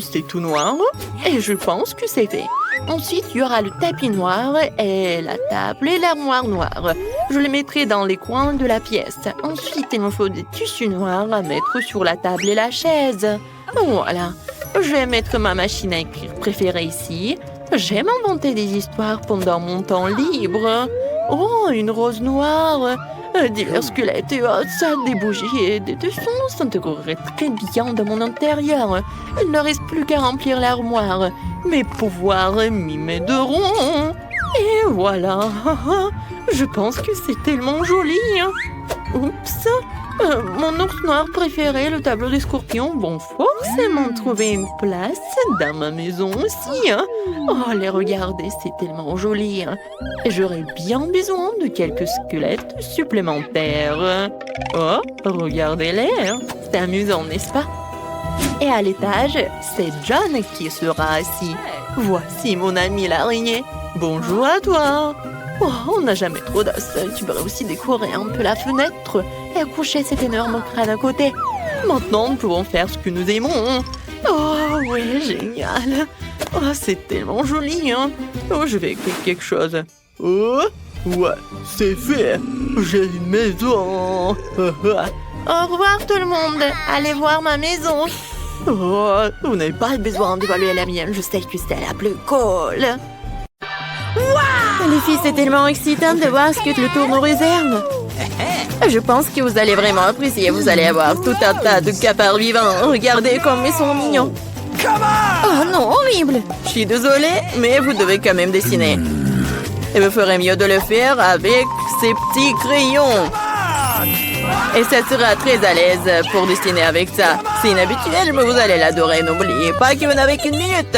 C'est tout noir. Et je pense que c'est fait. Ensuite, il y aura le tapis noir et la table et l'armoire noire. Je les mettrai dans les coins de la pièce. Ensuite, il me faut des tissus noirs à mettre sur la table et la chaise. Voilà. Je vais mettre ma machine à écrire préférée ici. J'aime inventer des histoires pendant mon temps libre. Oh, une rose noire. Divers squelettes et ça, des bougies et des dessins s'intégreraient très bien dans mon intérieur. Il ne reste plus qu'à remplir l'armoire. Mes pouvoirs m'y m'aideront. Et voilà. Je pense que c'est tellement joli. Oups. Mon ours noir préféré, le tableau des scorpions, vont forcément trouver une place dans ma maison aussi. Oh, les regardez, c'est tellement joli. Et j'aurais bien besoin de quelques squelettes supplémentaires. Oh, regardez-les. C'est amusant, n'est-ce pas? Et à l'étage, c'est John qui sera assis. Voici mon ami l'araignée. Bonjour à toi. Oh, on n'a jamais trop d'os. Tu pourrais aussi décorer un peu la fenêtre et accrocher cet énorme crâne à côté. Maintenant, nous pouvons faire ce que nous aimons. Oh, ouais, génial. Oh, c'est tellement joli. Oh, je vais écrire quelque chose. Oh, ouais, c'est fait. J'ai une maison. Au revoir tout le monde. Allez voir ma maison. Oh, vous n'avez pas besoin d'évaluer la mienne. Je sais que c'est la plus cool. Les filles, c'est tellement excitant de voir ce que le tour nous réserve. Je pense que vous allez vraiment apprécier. Vous allez avoir tout un tas de cafards vivants. Regardez comme ils sont mignons. Oh non, horrible. Je suis désolée, mais vous devez quand même dessiner. Et vous ferez mieux de le faire avec ces petits crayons. Et ça sera très à l'aise pour dessiner avec ça. C'est inhabituel, mais vous allez l'adorer. N'oubliez pas que vous n'avez qu'une minute.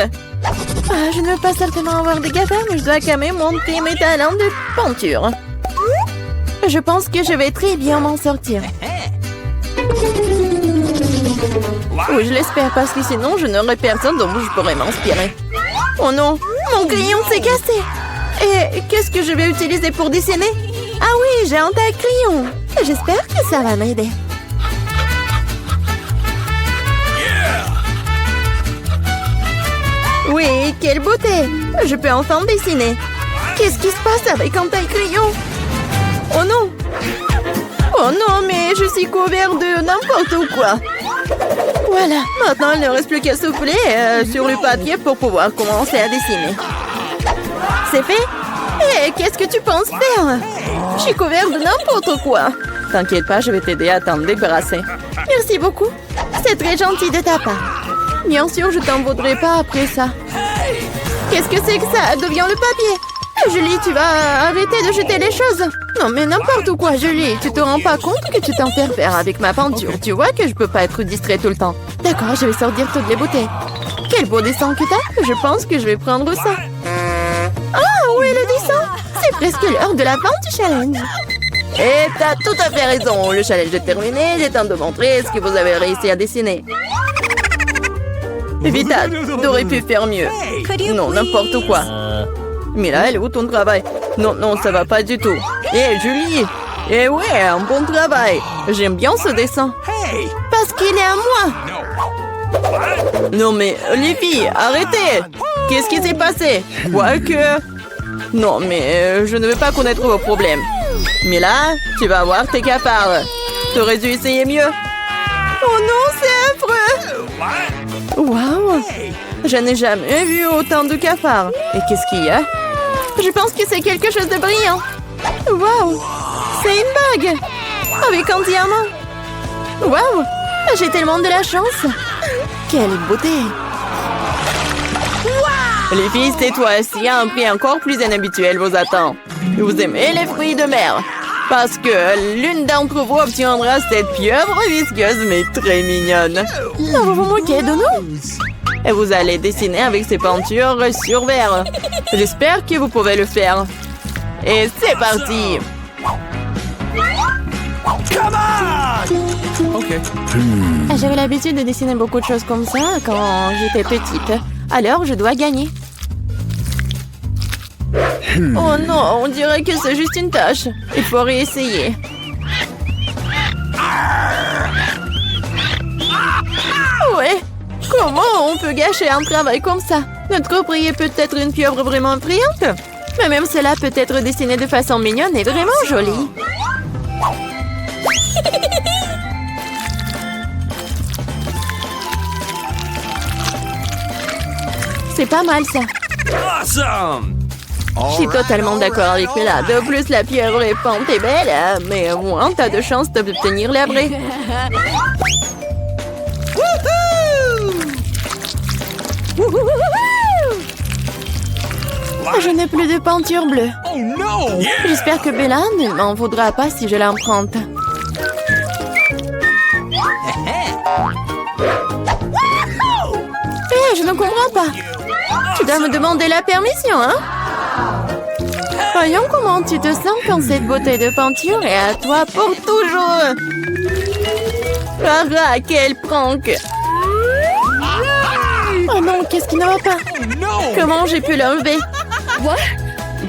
Ah, je ne veux pas certainement avoir des gâteaux, mais je dois quand même monter mes talents de peinture. Je pense que je vais très bien m'en sortir. Oui, je l'espère, parce que sinon, je n'aurai personne dont je pourrais m'inspirer. Oh non, Mon crayon s'est cassé. et qu'est-ce que je vais utiliser pour dessiner? Ah oui, j'ai un tas de crayons. J'espère que ça va m'aider. Oui, quelle beauté! Je peux enfin dessiner. Qu'est-ce qui se passe avec un tas de crayons? Oh non! Oh non, mais je suis couvert de n'importe quoi. Voilà. Maintenant, il ne reste plus qu'à souffler sur le papier pour pouvoir commencer à dessiner. C'est fait? Hé, qu'est-ce que tu penses faire? Je suis couvert de n'importe quoi. T'inquiète pas, je vais t'aider à t'en débarrasser. Merci beaucoup. C'est très gentil de ta part. Bien sûr, je t'en voudrais pas après ça. Qu'est-ce que c'est que ça? Deviens le papier. Julie, tu vas arrêter de jeter les choses. Non, mais n'importe quoi, Julie. Tu te rends pas compte que tu t'en fais faire avec ma peinture. Tu vois que je peux pas être distrait tout le temps. D'accord, je vais sortir toutes les bouteilles. Quel beau dessin que t'as. Je pense que je vais prendre ça. Ah, où est le dessin? C'est presque l'heure de la fin du challenge. Et t'as tout à fait raison. Le challenge est terminé. Il est temps de montrer ce que vous avez réussi à dessiner. Vita, t'aurais pu faire mieux. Non, n'importe quoi. Mais là, elle est où ton travail? Non, non, ça va pas du tout. Hé, Julie! Eh ouais, un bon travail. J'aime bien ce dessin. Parce qu'il est à moi. Non mais, les filles, arrêtez! Qu'est-ce qui s'est passé? Quoique... Non mais, je ne veux pas connaître vos problèmes. Mais là, tu vas avoir tes cafards. T'aurais dû essayer mieux. Oh non, c'est affreux. Waouh! Je n'ai jamais vu autant de cafards. Et qu'est-ce qu'il y a? Je pense que c'est quelque chose de brillant. Waouh! C'est une bague! Avec un diamant. Waouh! J'ai tellement de la chance. Quelle beauté! Les filles, cette fois-ci, un prix encore plus inhabituel vous attend. Vous aimez les fruits de mer? Parce que l'une d'entre vous obtiendra cette pieuvre visqueuse mais très mignonne. Non, vous vous moquez de nous? Et vous allez dessiner avec ces peintures sur verre. J'espère que vous pouvez le faire. Et c'est parti! J'avais l'habitude de dessiner beaucoup de choses comme ça quand j'étais petite. Alors, je dois gagner. Oh non, on dirait que c'est juste une tâche. Il faut réessayer. Ouais. Comment on peut gâcher un travail comme ça? Notre prix est peut-être une pieuvre vraiment brillante. Mais même cela peut être dessiné de façon mignonne et vraiment jolie. C'est pas mal ça. Awesome! Je suis totalement d'accord avec Bella. De plus, la pieuvre est peinte et belle, mais au moins, t'as de chances d'obtenir l'abré. Je n'ai plus de peinture bleue. Oh no! J'espère que Bella ne m'en voudra pas si je l'emprunte. Hé, je ne comprends pas. Tu dois me demander la permission, hein? Voyons comment tu te sens quand cette beauté de peinture est à toi pour toujours. Ah, quel prank! Oh non, qu'est-ce qui ne va pas? Comment j'ai pu l'enlever?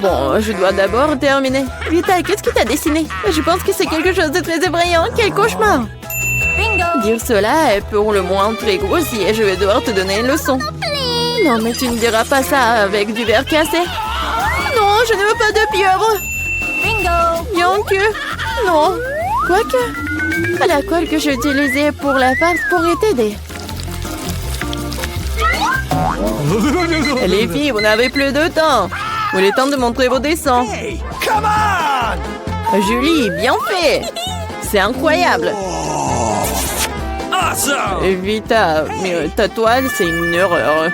Bon, je dois d'abord terminer. Vita, qu'est-ce que t'as dessiné? Je pense que c'est quelque chose de très effrayant. Quel cauchemar! Dire cela est pour le moins très grossier. Je vais devoir te donner une leçon. Non, mais tu ne diras pas ça avec du verre cassé. Non, je ne veux pas de pieuvre. Bien que... Non. Quoique, la colle que j'ai utilisée pour la farce pourrait t'aider. Les filles, vous n'avez plus de temps. Il est temps de montrer vos dessins. Hey, come on! Julie, bien fait. C'est incroyable. Vita, mais ta toile, c'est une erreur.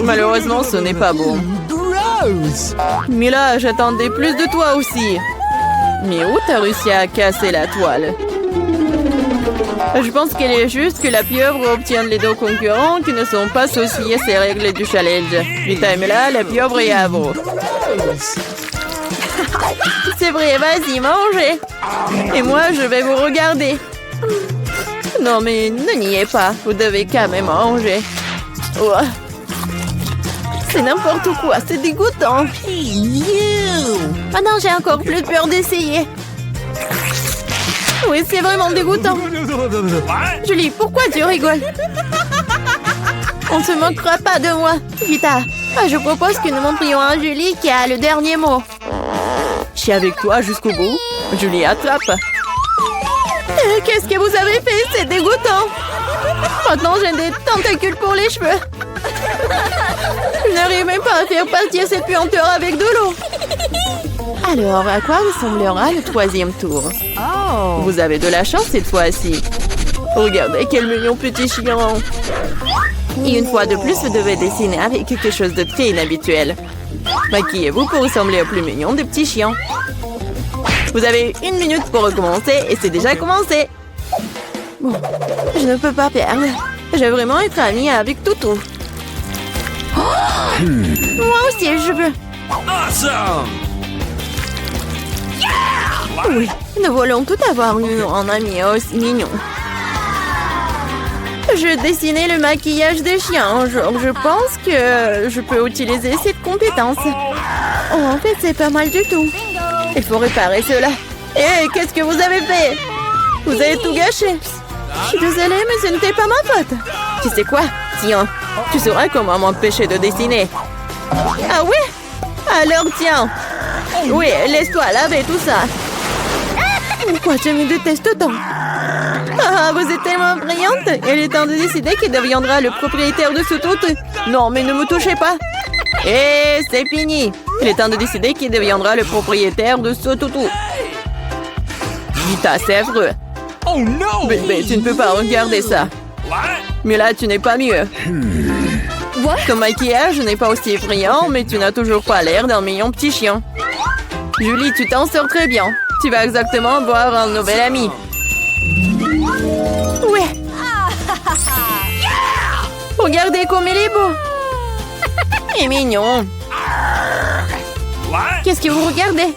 Malheureusement, ce n'est pas bon. Gross! Mais là, j'attendais plus de toi aussi. Mais où t'as réussi à casser la toile? Je pense qu'il est juste que la pieuvre obtienne les deux concurrents qui ne sont pas associés à ces règles du challenge. Vita et Mela, la pieuvre et Avo. C'est vrai, vas-y, mangez. Et moi, je vais vous regarder. Non, mais ne niez pas. Vous devez quand même manger. Ouah. C'est n'importe quoi, c'est dégoûtant. Maintenant, j'ai encore plus peur d'essayer. Oui, c'est vraiment dégoûtant. Julie, pourquoi tu rigoles? On ne se moquera pas de moi. Vita, je propose que nous montrions à Julie qui a le dernier mot. Je suis avec toi jusqu'au bout. Julie, attrape. Qu'est-ce que vous avez fait? C'est dégoûtant. Maintenant, j'ai des tentacules pour les cheveux. Je n'arrive même pas à faire partir cette puanteur avec de l'eau. Alors, à quoi ressemblera le troisième tour? Vous avez de la chance cette fois-ci. Regardez quel mignon petit chien. Et une fois de plus, vous devez dessiner avec quelque chose de très inhabituel. Maquillez-vous pour ressembler au plus mignon des petits chiens. Vous avez 1 minute pour recommencer et c'est déjà commencé. Bon, je ne peux pas perdre. Je vais vraiment être amie avec Toutou. Moi aussi, je veux. Awesome! Oui, nous voulons tout avoir eu en ami aussi mignon. Je dessinais le maquillage des chiens. Je pense que je peux utiliser cette compétence. Oh, en fait, c'est pas mal du tout. Il faut réparer cela. Hé, qu'est-ce que vous avez fait? Vous avez tout gâché. Je suis désolée, mais ce n'était pas ma faute. Tu sais quoi? Tiens, tu sauras comment m'empêcher de dessiner. Ah oui? Alors tiens. Oui, laisse-toi laver tout ça. Pourquoi je me déteste tant? Ah, vous êtes tellement brillante. Il est temps de décider qui deviendra le propriétaire de ce tout. Non, mais ne me touchez pas. Et c'est fini. Il est temps de décider qui deviendra le propriétaire de ce toutou. Vita, c'est affreux. Oh no! Bébé, tu ne peux pas regarder ça. Mais là, tu n'es pas mieux. Ton maquillage n'est pas aussi brillant, mais tu n'as toujours pas l'air d'un mignon petit chien. Julie, tu t'en sors très bien. Tu vas exactement voir un nouvel ami. Ouais. Regardez comme il est beau. Il est mignon. Qu'est-ce que vous regardez?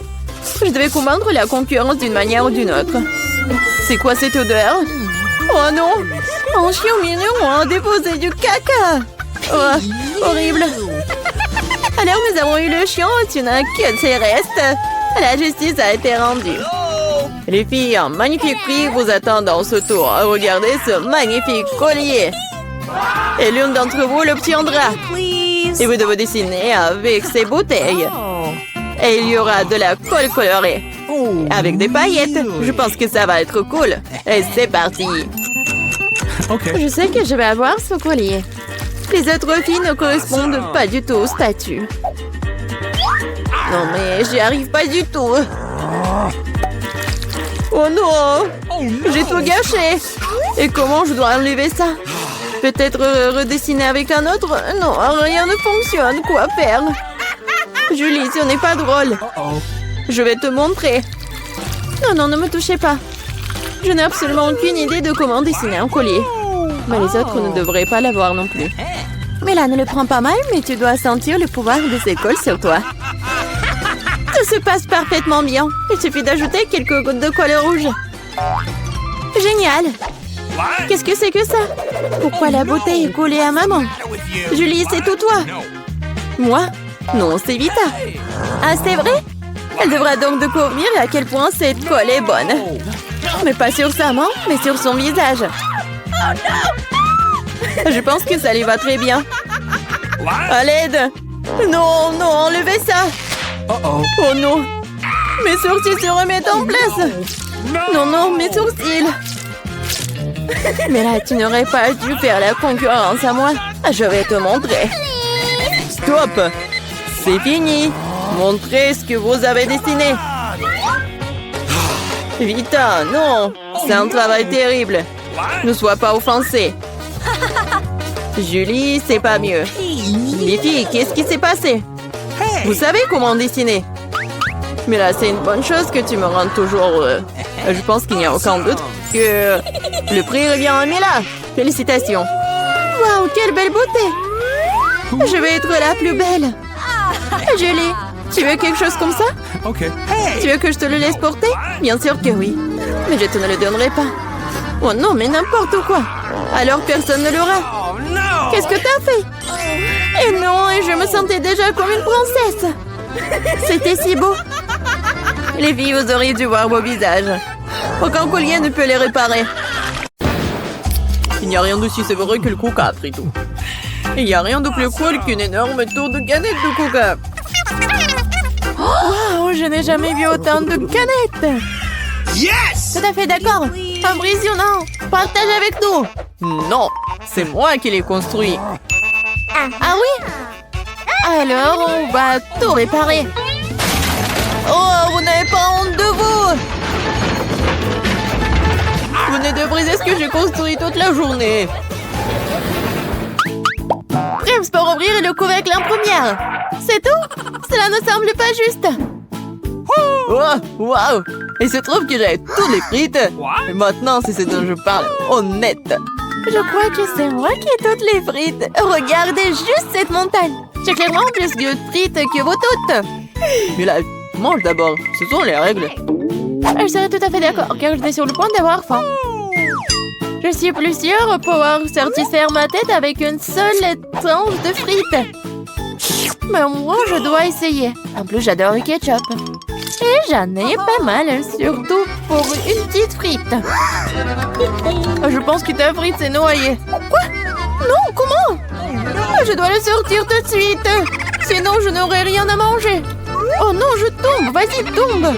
Je devais combattre la concurrence d'une manière ou d'une autre. C'est quoi cette odeur? Oh non! Un chien mignon a déposé du caca! Oh, horrible! Alors nous avons eu le chien, tu n'as que ses restes. La justice a été rendue. Les filles, un magnifique prix vous attend dans ce tour. Regardez ce magnifique collier. Et l'une d'entre vous l'obtiendra. Et vous devez dessiner avec ces bouteilles. Et il y aura de la colle colorée. Avec des paillettes. Je pense que ça va être cool. Et c'est parti. Je sais que je vais avoir ce collier. Les autres filles ne correspondent pas du tout au statut. Non mais j'y arrive pas du tout. Oh non! J'ai tout gâché. Et comment je dois enlever ça? Peut-être redessiner avec un autre? Non, rien ne fonctionne. Quoi faire? Julie, ce n'est pas drôle. Je vais te montrer. Non, non, ne me touchez pas. Je n'ai absolument aucune idée de comment dessiner un collier. Mais les autres ne devraient pas l'avoir non plus. Mais là, ne le prends pas mal, mais tu dois sentir le pouvoir de cette colle sur toi. Tout se passe parfaitement bien. Il suffit d'ajouter quelques gouttes de colle rouge. Génial! Qu'est-ce que c'est que ça? Pourquoi la bouteille est collée à maman? Julie, c'est tout toi. Moi? Non, c'est Vita. Ah, c'est vrai? Elle devra donc découvrir à quel point cette colle est bonne. Mais pas sur sa main, mais sur son visage. Je pense que ça lui va très bien. À l'aide! Non, non, enlevez ça! Oh non! Mes sourcils se remettent en place! Non, non, mes sourcils! Mais là, tu n'aurais pas dû faire la concurrence à moi. Je vais te montrer. Stop! C'est fini! Montrez ce que vous avez dessiné! Vita, non! C'est un travail terrible! Ne sois pas offensée. Julie, c'est pas mieux. Les filles, qu'est-ce qui s'est passé? Vous savez comment dessiner? Mais là, c'est une bonne chose que tu me rendes toujours heureux. Je pense qu'il n'y a aucun doute que le prix revient à Mila. Félicitations. Waouh, quelle belle beauté. Je vais être la plus belle. Julie, tu veux quelque chose comme ça? Okay. Tu veux que je te le laisse porter? Bien sûr que oui. Mais je te ne le donnerai pas. Oh non, mais n'importe quoi. Alors personne ne l'aura. Oh no! Qu'est-ce que t'as fait? Et non, et je me sentais déjà comme une princesse. C'était si beau. Les filles, vous auriez dû voir vos visages. Aucun collier ne peut les réparer. Il n'y a rien d'aussi sévère que le coca, après tout. Il n'y a rien de plus cool qu'une énorme tour de canettes de coca. Waouh, je n'ai jamais vu autant de canettes. Yes! Tout à fait d'accord. Impressionnant. Partage avec nous. Non, c'est moi qui l'ai construit. Ah oui? Alors, on va tout réparer. Oh, vous n'avez pas honte de vous? Vous venez de briser ce que j'ai construit toute la journée. Prims pour ouvrir le couvercle en première. C'est tout? Cela ne semble pas juste. Oh, wow! Il se trouve que j'avais toutes les frites. Et maintenant, c'est ce dont je parle. Honnête. Je crois que c'est moi qui ai toutes les frites. Regardez juste cette montagne. J'ai clairement plus de frites que vous toutes. Mais là, mange d'abord. Ce sont les règles. Je serais tout à fait d'accord, car j'étais sur le point d'avoir faim. Je suis plus sûre de pouvoir satisfaire ma tête avec une seule tranche de frites. Mais moi, je dois essayer. En plus, j'adore le ketchup. Et j'en ai pas mal, surtout pour une petite frite. Je pense que ta frite s'est noyée. Quoi? Non, comment? Je dois le sortir tout de suite. Sinon, je n'aurai rien à manger. Oh non, je tombe. Vas-y, tombe.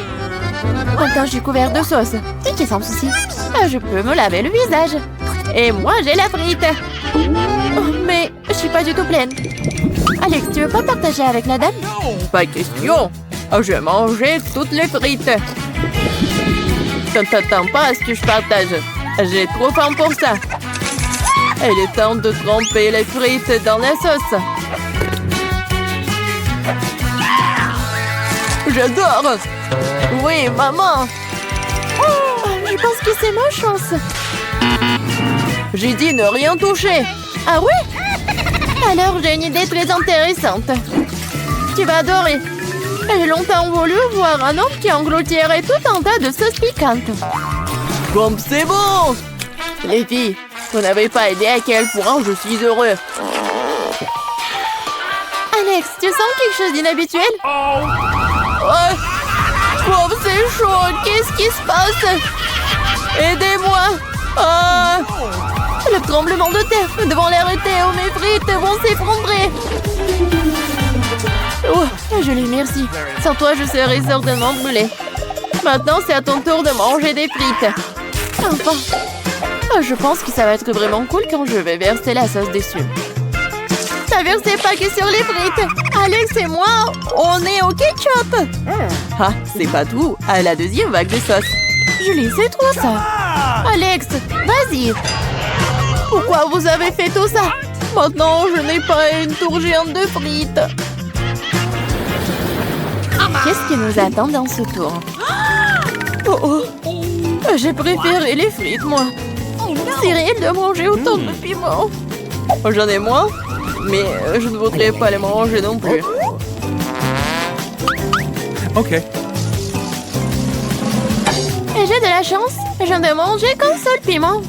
Maintenant, je suis couverte de sauce. C'est sans souci. Je peux me laver le visage. Et moi, j'ai la frite. Oh, mais je suis pas du tout pleine. Alex, tu veux pas partager avec la dame? Pas question. Je vais manger toutes les frites. T'attends pas à ce que je partage. J'ai trop faim pour ça. Il est temps de tremper les frites dans la sauce. J'adore. Oui, maman. Oh, je pense que c'est ma chance. J'ai dit ne rien toucher. Ah ouais? Alors j'ai une idée très intéressante. Tu vas adorer. J'ai longtemps voulu voir un homme qui engloutirait tout un tas de sauces piquantes. Comme c'est bon! Les filles, vous n'avez pas idée à quel point je suis heureux. Alex, tu sens quelque chose d'inhabituel? Oh, c'est chaud! Qu'est-ce qui se passe? Aidez-moi! Le tremblement de terre devant l'arrêter ou mes frites vont s'effondrer. Oh, Julie, merci. Sans toi, je serais certainement brûlée. Maintenant, c'est à ton tour de manger des frites. Enfin, je pense que ça va être vraiment cool quand je vais verser la sauce dessus. Ça versez pas que sur les frites. Alex et moi, on est au ketchup. Ah, c'est pas tout. À la deuxième vague de sauce. Julie, c'est trop ça. Alex, vas-y. Pourquoi vous avez fait tout ça? Maintenant, je n'ai pas une tour géante de frites. Qu'est-ce qui nous attend dans ce tour? Oh, j'ai préféré les frites, moi. C'est réel de manger autant de piment. J'en ai moins, mais je ne voudrais pas les manger non plus. Ok. Et j'ai de la chance, je ne mangeais qu'un seul piment.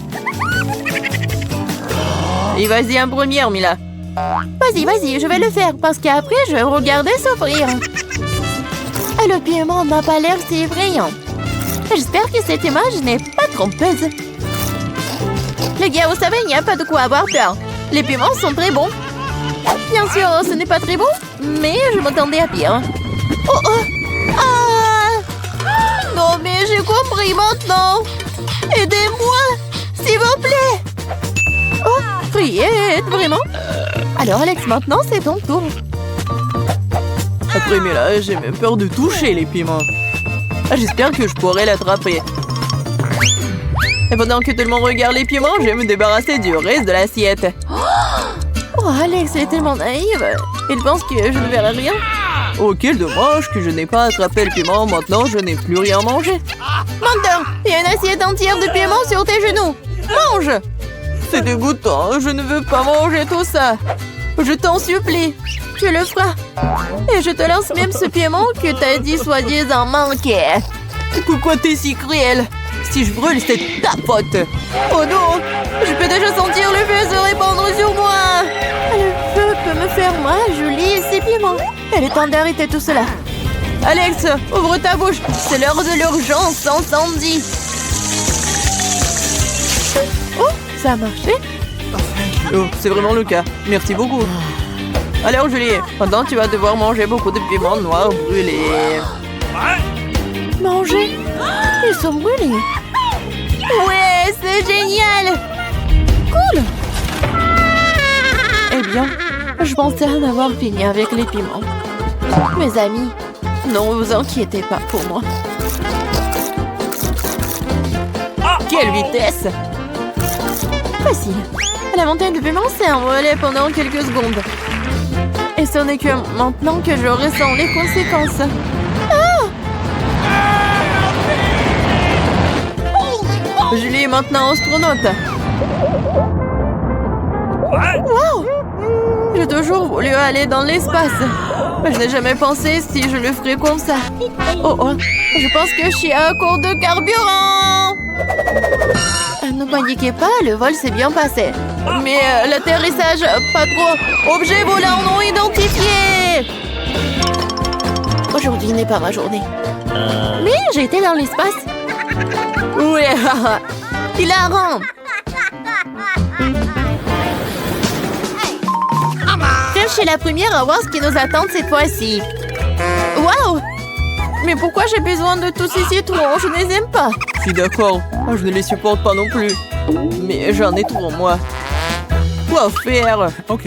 Et vas-y en première, Mila. Vas-y, je vais le faire, parce qu'après, je vais regarder s'offrir. Le piment n'a pas l'air si effrayant. J'espère que cette image n'est pas trompeuse. Les gars, vous savez, il n'y a pas de quoi avoir peur. Les piments sont très bons. Bien sûr, ce n'est pas très bon, mais je m'attendais à pire. Oh! Ah! Non, mais j'ai compris maintenant. Aidez-moi, s'il vous plaît. Oh, friette, vraiment? Alors, Alex, maintenant, c'est ton tour. Après, mais là, j'ai même peur de toucher les piments. J'espère que je pourrai l'attraper. Et pendant que tout le monde regarde les piments, je vais me débarrasser du reste de l'assiette. Oh, Alex est tellement naïve. Il pense que je ne verrai rien. Oh, quel dommage que je n'ai pas attrapé le piment. Maintenant, je n'ai plus rien à manger. Menteur, il y a une assiette entière de piment sur tes genoux. Mange! C'est dégoûtant. Je ne veux pas manger tout ça. Je t'en supplie. Tu le feras. Et je te lance même ce piment que t'as dit soi-disant manquer. Pourquoi t'es si cruel? Si je brûle, c'est ta faute. Oh non! Je peux déjà sentir le feu se répandre sur moi. Le feu peut me faire mal, Julie, ces piments. Elle est temps d'arrêter tout cela. Alex, ouvre ta bouche. C'est l'heure de l'urgence incendie. Oh, ça a marché? Oh, c'est vraiment le cas. Merci beaucoup. Alors, Julie, maintenant tu vas devoir manger beaucoup de piments noirs brûlés. Manger? Ils sont brûlés. Ouais, c'est génial. Cool. Eh bien, je pensais en avoir fini avec les piments. Mes amis, non vous inquiétez pas pour moi. Quelle vitesse! Facile. La montagne de piment s'est envolée pendant quelques secondes. Et ce n'est que maintenant que je ressens les conséquences. Julie est maintenant astronaute. Wow! J'ai toujours voulu aller dans l'espace. Mais je n'ai jamais pensé si je le ferais comme ça. Oh oh, je pense que je suis à court de carburant. Ne paniquez pas, le vol s'est bien passé. Mais l'atterrissage, pas trop. Objet volant non identifié. Aujourd'hui n'est pas ma journée. Mais j'ai été dans l'espace. Ouais, hilarant. Je suis la première à voir ce qui nous attend cette fois-ci. Waouh! Mais pourquoi j'ai besoin de tous ces citrons? Je ne les aime pas. Je suis d'accord. Je ne les supporte pas non plus. Mais j'en ai trop, moi. Quoi faire? Ok.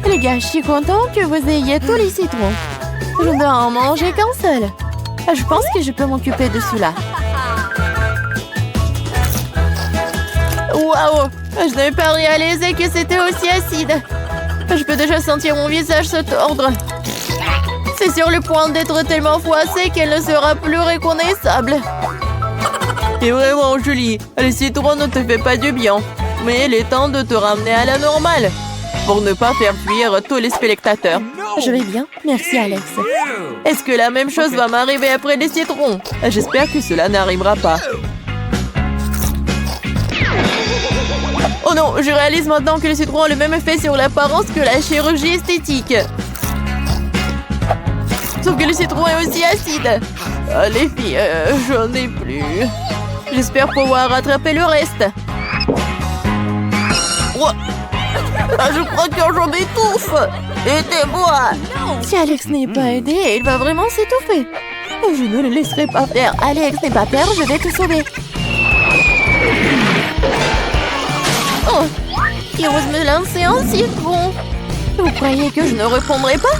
Les gars, je suis contente que vous ayez tous les citrons. Je ne dois en manger qu'un seul. Je pense que je peux m'occuper de cela. Waouh! Je n'avais pas réalisé que c'était aussi acide. Je peux déjà sentir mon visage se tordre. C'est sur le point d'être tellement froissé qu'elle ne sera plus reconnaissable. Et vraiment, Julie, le citron ne te fait pas du bien. Mais il est temps de te ramener à la normale. Pour ne pas faire fuir tous les spectateurs. Je vais bien, merci Alex. Est-ce que la même chose va m'arriver après les citrons? J'espère que cela n'arrivera pas. Oh non, je réalise maintenant que les citrons ont le même effet sur l'apparence que la chirurgie esthétique. Sauf que le citron est aussi acide. Les filles, j'en ai plus. J'espère pouvoir rattraper le reste. Oh. Je crois que j'en étouffe. Aidez-moi. Si Alex n'est pas aidé, il va vraiment s'étouffer. Je ne le laisserai pas faire. Alex, n'aie pas peur, je vais te sauver. Oh, il ose me lancer un citron. Vous croyez que je ne répondrai pas?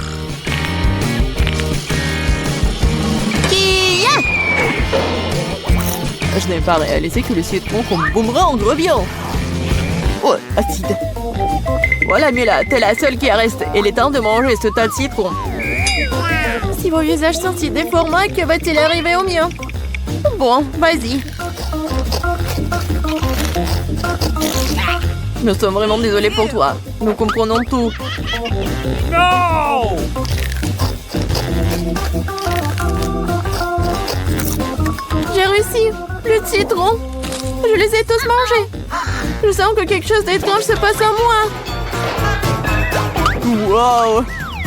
Kia! Je n'ai pas réalisé que le citron comme boomerang revient. Oh, acide. Voilà, Mila, t'es la seule qui reste. Il est temps de manger ce tas de citron. Si vos visages sont si déformés, que va-t-il arriver au mien? Bon, vas-y. Nous sommes vraiment désolés pour toi. Nous comprenons tout. No! J'ai réussi. Le citron. Je les ai tous mangés. Je sens que quelque chose d'étrange se passe en moi. Wow!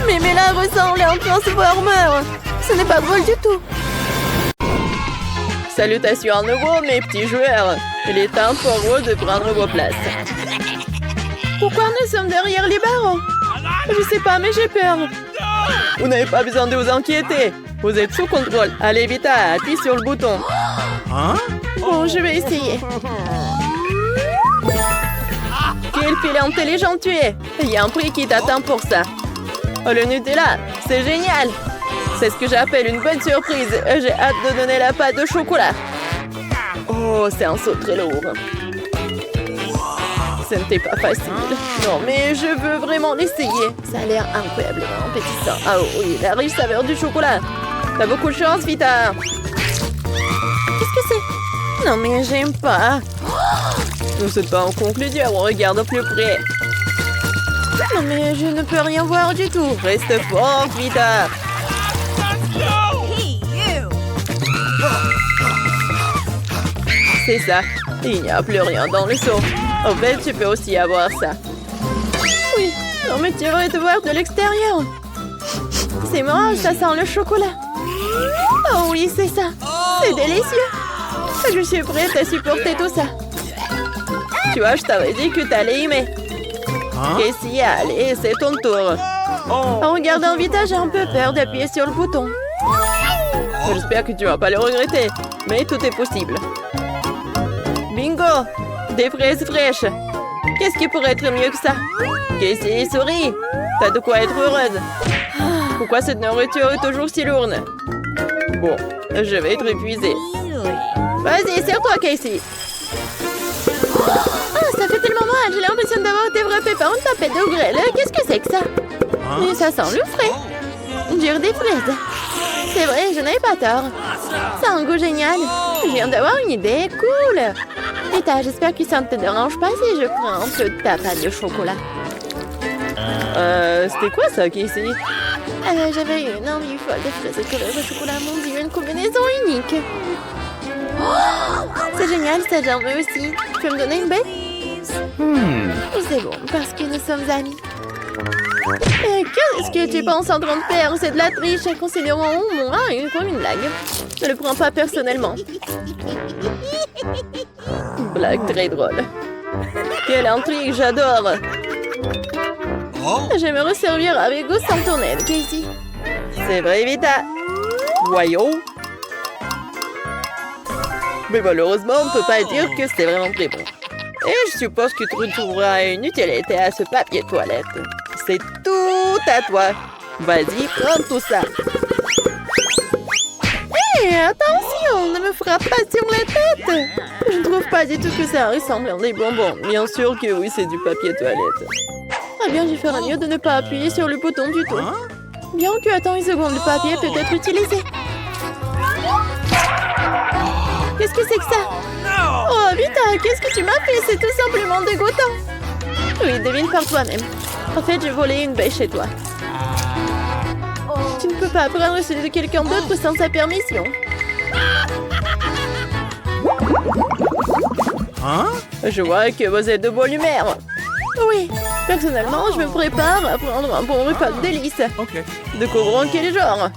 Mais Mela ressemble à un transformer. Ce n'est pas drôle du tout. Salutations à nouveau, mes petits joueurs. Il est temps pour vous de prendre vos places. Pourquoi nous sommes derrière les barreaux? Je sais pas, mais j'ai peur. Vous n'avez pas besoin de vous inquiéter. Vous êtes sous contrôle. Allez vite, appuie sur le bouton. Hein? Bon, je vais essayer. Quel filet intelligent tu es. Il y a un prix qui t'attend pour ça. Oh, le Nutella, c'est génial. C'est ce que j'appelle une bonne surprise. J'ai hâte de donner la pâte de chocolat. Oh, Oh, c'est un saut très lourd. Ce n'était pas facile. Non, mais je veux vraiment l'essayer. Ça a l'air incroyablement appétissant. Ah oui, la riche saveur du chocolat. T'as beaucoup de chance, Vita. Qu'est-ce que c'est? Non, mais j'aime pas. Oh, c'est pas en conclusion, on regarde au plus près. Non, mais je ne peux rien voir du tout. Reste fort, Vita. C'est ça. Il n'y a plus rien dans le seau. En fait, tu peux aussi avoir ça. Oui. Non, mais tu devrais te voir de l'extérieur. C'est marrant, ça sent le chocolat. Oh oui, c'est ça. C'est délicieux. Je suis prête à supporter tout ça. Tu vois, je t'avais dit que t'allais aimer. Casey, allez, c'est ton tour. En regardant Vita, j'ai un peu peur d'appuyer sur le bouton. J'espère que tu vas pas le regretter, mais tout est possible. Bingo! Des fraises fraîches. Qu'est-ce qui pourrait être mieux que ça? Casey, souris. T'as de quoi être heureuse. Pourquoi cette nourriture est toujours si lourde? Bon, je vais être épuisée. Vas-y, serre-toi, Casey. Ah, ça fait tellement mal. J'ai l'impression d'avoir été frappée par une tapette de grêle. Qu'est-ce que c'est que ça? Mais ça sent le frais. Dur des fraises. C'est vrai, je n'avais pas tort. Ça a un goût génial. Je viens d'avoir une idée. Cool. Vita, j'espère que ça ne te dérange pas si je prends un peu de ta pâte de chocolat. C'était quoi ça, Casey? J'avais une envie folle de fraises colorées de chocolat. Mon Dieu, une combinaison unique. Oh, c'est génial, ça j'en veux aussi. Tu peux me donner une baie? C'est bon, parce que nous sommes amis. Qu'est-ce que tu penses en train de faire? C'est de la triche, considérant mon comme une blague. Ne le prends pas personnellement. Blague très drôle. Quelle intrigue, j'adore. J'aimerais servir avec goût sans ton aide, Casey. C'est vrai, Vita. Voyons. Mais malheureusement, on ne peut pas dire que c'est vraiment très bon. Et je suppose que tu trouveras une utilité à ce papier toilette. C'est tout à toi. Vas-y, prends tout ça. Hé, attention, ne me frappe pas sur la tête. Je ne trouve pas du tout que ça ressemble à des bonbons. Bien sûr que oui, c'est du papier toilette. Ah bien, je ferais mieux de ne pas appuyer sur le bouton du tout. Bien que, attends une seconde, le papier peut être utilisé. Qu'est-ce que c'est que ça? Oh, Vita, qu'est-ce que tu m'as fait? C'est tout simplement dégoûtant. Oui, devine par toi-même. En fait, j'ai volé une baie chez toi. Tu ne peux pas prendre celui de quelqu'un d'autre sans sa permission. Je vois que vous êtes de bonne humeur. Oui, personnellement, je me prépare à prendre un bon repas de délices. Découvrons quel genre.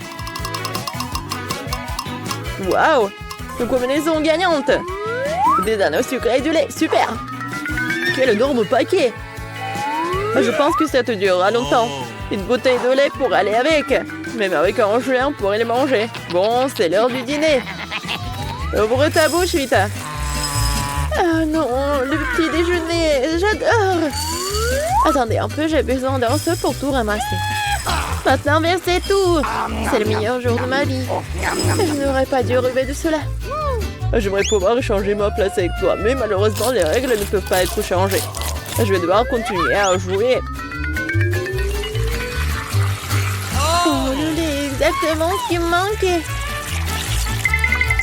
Waouh! Une combinaison gagnante. Des anneaux sucrés et du lait, super. Quel énorme paquet. Je pense que ça te durera longtemps. Une bouteille de lait pour aller avec. Même avec un jouet, on pourrait les manger. Bon, c'est l'heure du dîner. Ouvre ta bouche, Vita. Ah non, le petit déjeuner, j'adore. Attendez un peu, j'ai besoin d'un seau pour tout ramasser. Maintenant, versez tout. C'est le meilleur jour de ma vie. Je n'aurais pas dû rêver de cela. J'aimerais pouvoir échanger ma place avec toi, mais malheureusement, les règles ne peuvent pas être changées. Je vais devoir continuer à jouer. Oh, le lait, exactement ce qui me manquait.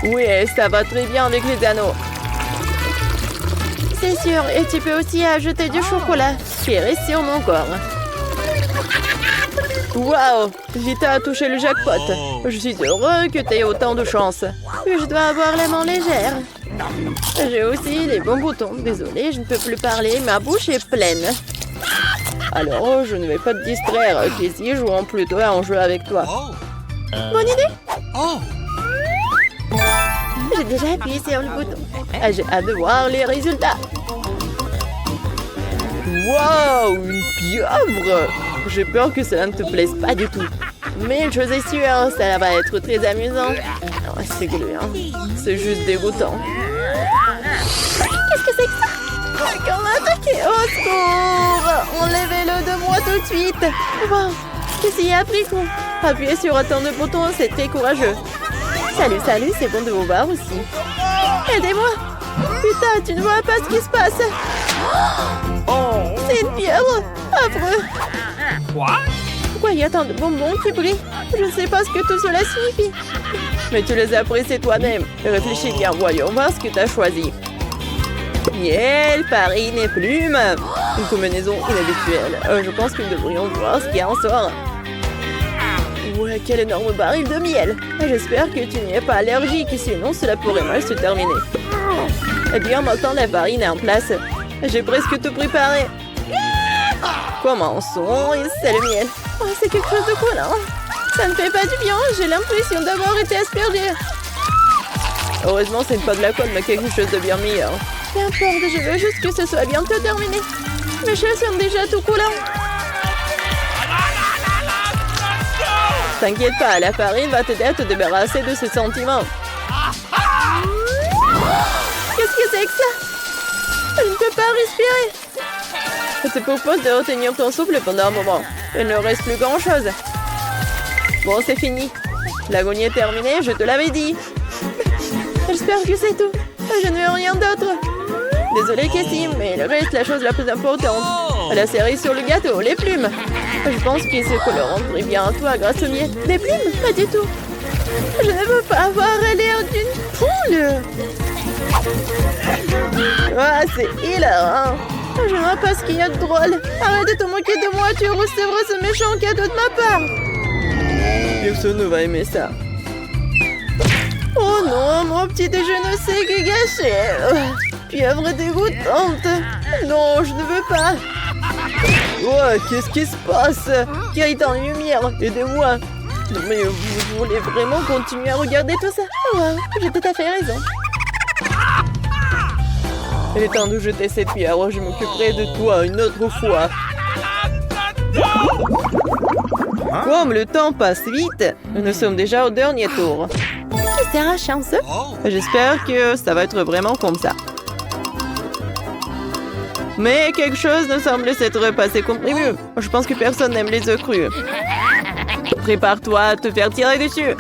Oui, ça va très bien avec les anneaux. C'est sûr, et tu peux aussi ajouter du chocolat qui reste sur mon corps. Waouh! Vita a touché le jackpot. Je suis heureux que tu aies autant de chance. Je dois avoir la main légère. J'ai aussi les bons boutons. Désolée, je ne peux plus parler. Ma bouche est pleine. Alors, je ne vais pas te distraire, Casey, jouons plutôt à un jeu avec toi. Bonne idée! J'ai déjà appuyé sur le bouton. J'ai hâte de voir les résultats. Waouh! Une pieuvre! J'ai peur que cela ne te plaise pas du tout. Mais une chose est sûre, ça va être très amusant. Oh, c'est gluant. C'est juste dégoûtant. Qu'est-ce que c'est que ça? Quelqu'un m'a attaqué! Au secours! Enlevez-le de moi tout de suite! Wow! Qu'est-ce qu'il y a appris coup? Appuyer sur autant de boutons, c'est très courageux. Salut, salut, c'est bon de vous voir aussi. Aidez-moi! Putain, tu ne vois pas ce qui se passe. C'est une pieuvre. Affreux. Pourquoi il y a tant de bonbons qui brillent? Je ne sais pas ce que tout cela signifie. Mais tu les as pressés toi-même. Réfléchis bien, voyons voir ce que tu as choisi. Miel, farine et plumes. Une combinaison inhabituelle. Je pense que nous devrions voir ce qui en sort. Ouais, quel énorme baril de miel. J'espère que tu n'y es pas allergique, sinon cela pourrait mal se terminer. Eh bien, maintenant la farine est en place. J'ai presque tout préparé. Commençons, et c'est le miel. Oh, c'est quelque chose de collant. Ça ne fait pas du bien, j'ai l'impression d'avoir été aspergée. Heureusement, c'est pas de la colle, mais quelque chose de bien meilleur. Qu'importe, je veux juste que ce soit bientôt terminé. Mes cheveux sont déjà tout collants. T'inquiète pas, la farine va t'aider à te débarrasser de ce sentiment. Qu'est-ce que c'est que ça? Je ne peux pas respirer. Je te propose de retenir ton souffle pendant un moment. Il ne reste plus grand-chose. Bon, c'est fini. L'agonie est terminée, je te l'avais dit. J'espère que c'est tout. Je ne veux rien d'autre. Désolée, Cassie, mais il reste la chose la plus importante. La cerise sur le gâteau, les plumes. Je pense qu'ils se colleront très bien à toi grâce au miel. Des plumes? Pas du tout. Je ne veux pas avoir l'air d'une poule. Ah, c'est hilarant. Je ne vois pas ce qu'il y a de drôle. Arrête de te moquer de moi, tu recevras ce méchant cadeau de ma part. Personne ne va aimer ça. Oh non, mon petit déjeuner sec est gâché. Pieuvre dégoûtante. Non, je ne veux pas. Oh, qu'est-ce qui se passe? Irritant lumière, aidez-moi. Non, mais vous voulez vraiment continuer à regarder tout ça? Oh, j'ai tout à fait raison. Il est temps de jeter cette pierre, je m'occuperai de toi une autre fois. Comme le temps passe vite, nous sommes déjà au dernier tour. C'est un chanceux. J'espère que ça va être vraiment comme ça. Mais quelque chose ne semble s'être passé comme prévu. Je pense que personne n'aime les œufs crus. Prépare-toi à te faire tirer dessus.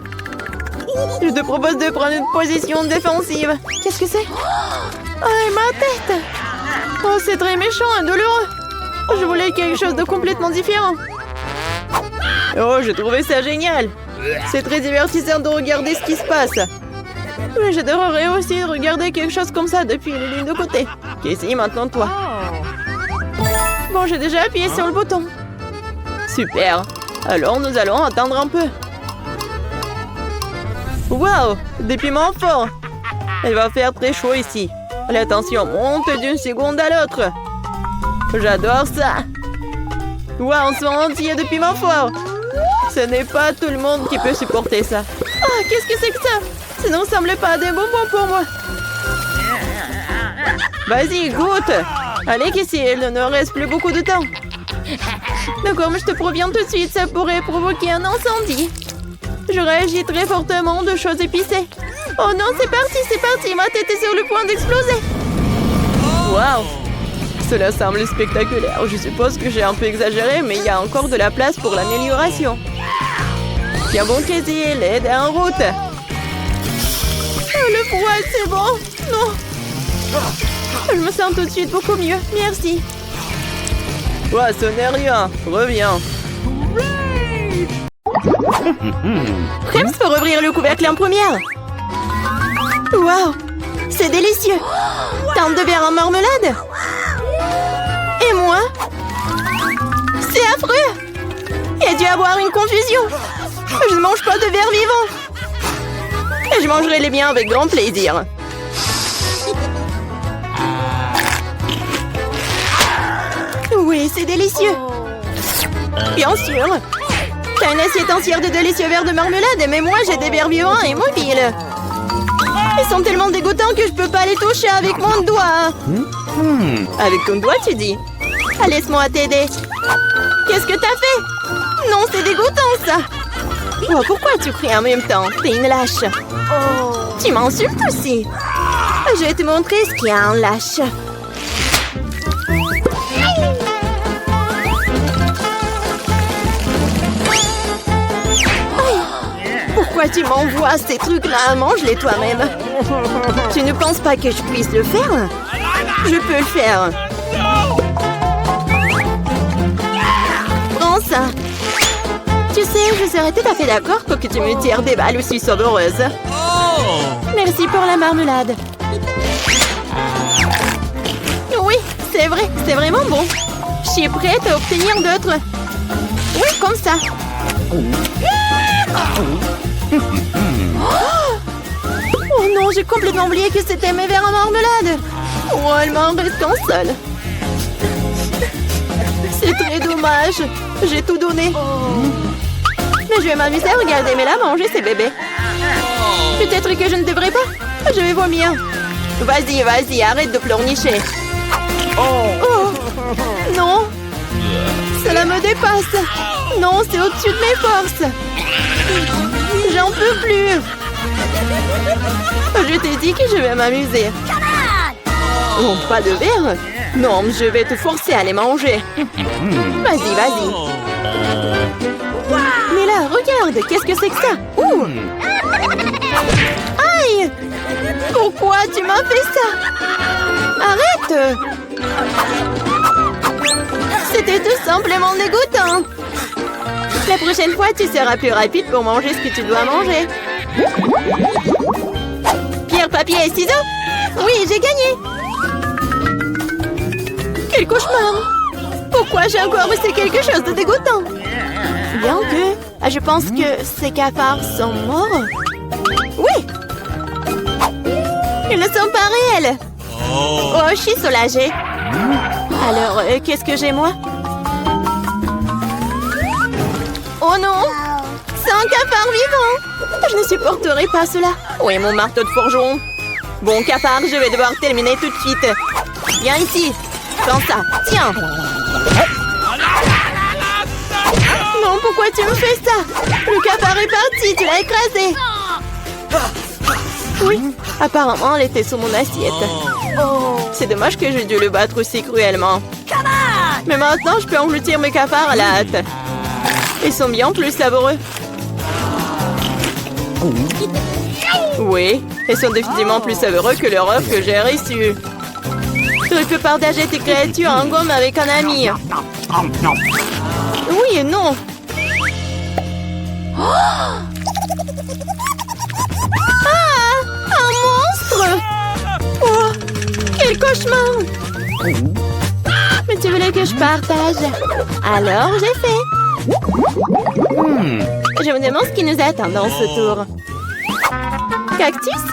Je te propose de prendre une position défensive. Qu'est-ce que c'est? Oh, ma tête! Oh, c'est très méchant et douloureux. Je voulais quelque chose de complètement différent. Oh, j'ai trouvé ça génial. C'est très divertissant de regarder ce qui se passe. Mais j'adorerais aussi regarder quelque chose comme ça depuis les lignes de côté. Cassie, maintenant toi. Bon, j'ai déjà appuyé sur le bouton. Super. Alors, nous allons attendre un peu. Waouh, des piments forts. Il va faire très chaud ici. La tension monte d'une seconde à l'autre. J'adore ça. Waouh, on se rend entier de piments forts. Ce n'est pas tout le monde qui peut supporter ça. Oh, qu'est-ce que c'est que ça? Ça ne ressemble pas à des bonbons pour moi. Vas-y, goûte. Allez, Cassie, il ne reste plus beaucoup de temps. D'accord, mais je te préviens tout de suite, ça pourrait provoquer un incendie. Je réagis très fortement de choses épicées. Oh non, c'est parti, ma tête est sur le point d'exploser. Waouh, cela semble spectaculaire. Je suppose que j'ai un peu exagéré, mais il y a encore de la place pour l'amélioration. Tiens bon, Cassie, l'aide est en route. Oh, le poil, c'est bon. Non. Je me sens tout de suite beaucoup mieux, merci. Ouais, ce n'est rien. Reviens. Krems peut ouvrir le couvercle en première. Waouh, c'est délicieux. Tente de verre en marmelade. Et moi? C'est affreux. Il a dû avoir une confusion. Je ne mange pas de verre vivant. Et je mangerai les miens avec grand plaisir. Oui, c'est délicieux. Bien sûr. T'as une assiette entière de délicieux verres de marmelade, mais moi j'ai des verres vivants et mobiles. Ils sont tellement dégoûtants que je peux pas les toucher avec mon doigt. Avec ton doigt, tu dis? Ah, laisse-moi t'aider. Qu'est-ce que t'as fait? Non, c'est dégoûtant ça. Oh, pourquoi tu cries en même temps? T'es une lâche. Tu m'insultes aussi. Je vais te montrer ce qu'il y a en lâche. Pourquoi tu m'envoies ces trucs-là? Mange-les toi-même. Tu ne penses pas que je puisse le faire? Je peux le faire. Prends ça. Tu sais, je serais tout à fait d'accord pour que tu me tires des balles aussi savreuses. Merci pour la marmelade. Oui, c'est vrai, c'est vraiment bon. Je suis prête à obtenir d'autres. Oui, comme ça. Oh non, j'ai complètement oublié que c'était mes verres en marmelade. Oh, elle m'en reste qu'un seul. C'est très dommage. J'ai tout donné. Mais je vais m'amuser à regarder Mela manger ses bébés. Peut-être que je ne devrais pas. Je vais vomir. Vas-y, vas-y, arrête de pleurnicher. Oh, non. Cela me dépasse. Non, c'est au-dessus de mes forces. J'en peux plus. Je t'ai dit que je vais m'amuser. Oh, pas de verre? Non, je vais te forcer à les manger. Vas-y, vas-y. Mais là, regarde, qu'est-ce que c'est que ça? Ouh! Aïe! Pourquoi tu m'as fait ça? Arrête! C'était tout simplement dégoûtant. La prochaine fois, tu seras plus rapide pour manger ce que tu dois manger. Pierre, papier et ciseaux? Oui, j'ai gagné! Quel cauchemar! Pourquoi j'ai encore fait quelque chose de dégoûtant? Bien que... je pense que ces cafards sont morts. Oui! Ils ne sont pas réels! Oh, je suis soulagée. Alors, qu'est-ce que j'ai, moi? Oh non! C'est un cafard vivant! Je ne supporterai pas cela. Oui, mon marteau de forgeron. Bon, cafard, je vais devoir terminer tout de suite. Viens ici. Prends ça. Tiens. Non, pourquoi tu me fais ça? Le cafard est parti, tu l'as écrasé. Oui, apparemment, elle était sous mon assiette. C'est dommage que j'ai dû le battre aussi cruellement. Mais maintenant, je peux engloutir mes cafards à la hâte. Ils sont bien plus savoureux. Oui, ils sont définitivement plus savoureux que leur offre que j'ai reçue. Tu peux partager tes créatures en gomme avec un ami. Oui et non. Ah! Un monstre! Oh, quel cauchemar! Mais tu voulais que je partage. Alors, j'ai fait. Je me demande ce qui nous attend dans ce tour. Cactus?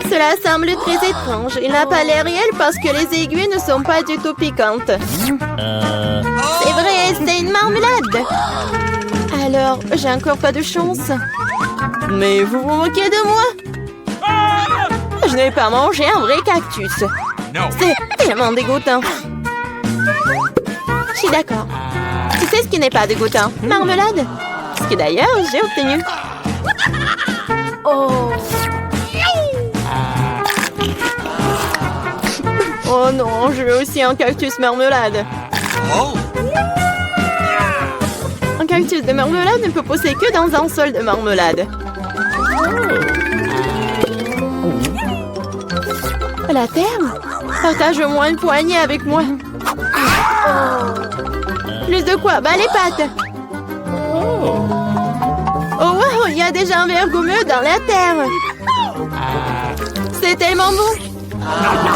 Cela semble très étrange. Il n'a pas l'air réel parce que les aiguilles ne sont pas du tout piquantes. C'est vrai, c'est une marmelade. Alors, j'ai encore pas de chance. Mais vous vous moquez de moi? Je n'ai pas mangé un vrai cactus. C'est tellement dégoûtant. Je suis d'accord. Tu sais ce qui n'est pas dégoûtant? Marmelade. Ce que d'ailleurs, j'ai obtenu. Oh non, je veux aussi un cactus marmelade. Un cactus de marmelade ne peut pousser que dans un sol de marmelade. La terre? Partage au moins une poignée avec moi. Plus de quoi? Bah les pattes. Oh wow, il y a déjà un verre gommeux dans la terre. C'est tellement bon.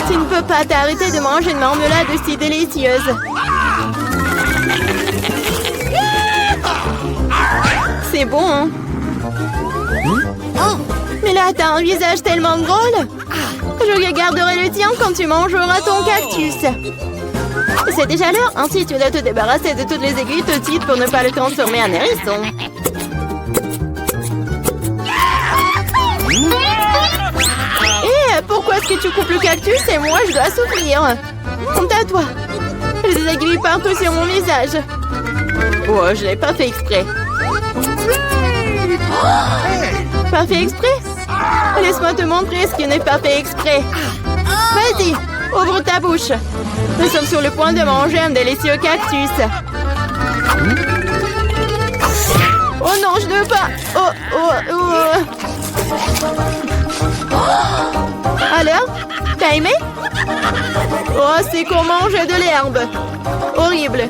Tu ne peux pas t'arrêter de manger une marmelade aussi délicieuse. C'est bon, hein? Mais là, t'as un visage tellement drôle. Je regarderai le tien quand tu mangeras ton cactus. C'est déjà l'heure, ainsi tu dois te débarrasser de toutes les aiguilles petites pour ne pas le transformer en hérisson. Pourquoi est-ce que tu coupes le cactus et moi je dois souffrir? Honte à toi. Les aiguilles partout sur mon visage. Oh, je l'ai pas fait exprès. Pas fait exprès? Laisse-moi te montrer ce qui n'est pas fait exprès. Vas-y, ouvre ta bouche. Nous sommes sur le point de manger un délicieux cactus. Oh non, je ne veux pas. Oh. Alors, t'as aimé? Oh, c'est qu'on mange de l'herbe. Horrible.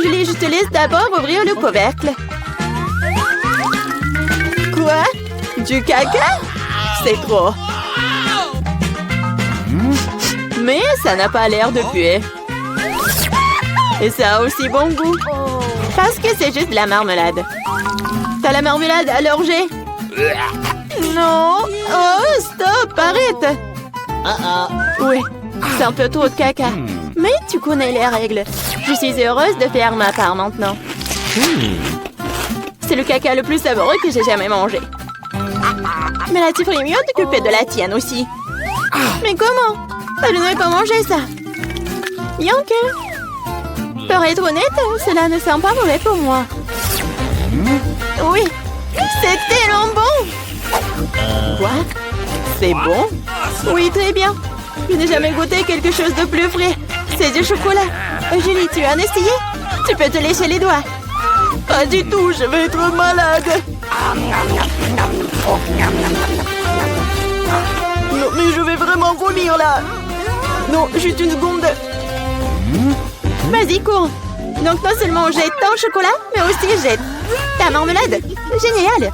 Julie, je te laisse d'abord ouvrir le couvercle. Quoi? Du caca? C'est trop. Mais ça n'a pas l'air de puer. Et ça a aussi bon goût. Parce que c'est juste de la marmelade. T'as la marmelade à l'orgeat? Non. Oh, stop, arrête. Oui, c'est un peu trop de caca. Mais tu connais les règles. Je suis heureuse de faire ma part maintenant. C'est le caca le plus savoureux que j'ai jamais mangé. Mais là, tu ferais mieux de t'occuper de la tienne aussi. Mais comment? Je ne vais pas manger ça. Yanke. Pour être honnête, cela ne sent pas mauvais pour moi. Oui, c'est tellement bon. Quoi? C'est bon? Oui, très bien. Je n'ai jamais goûté quelque chose de plus frais. C'est du chocolat. Julie, tu as essayé? Tu peux te lécher les doigts. Pas du tout, je vais être malade. Non, mais je vais vraiment vomir là. Non, juste une seconde. Vas-y, cours. Donc non seulement jette ton chocolat, mais aussi jette ta marmelade. Génial.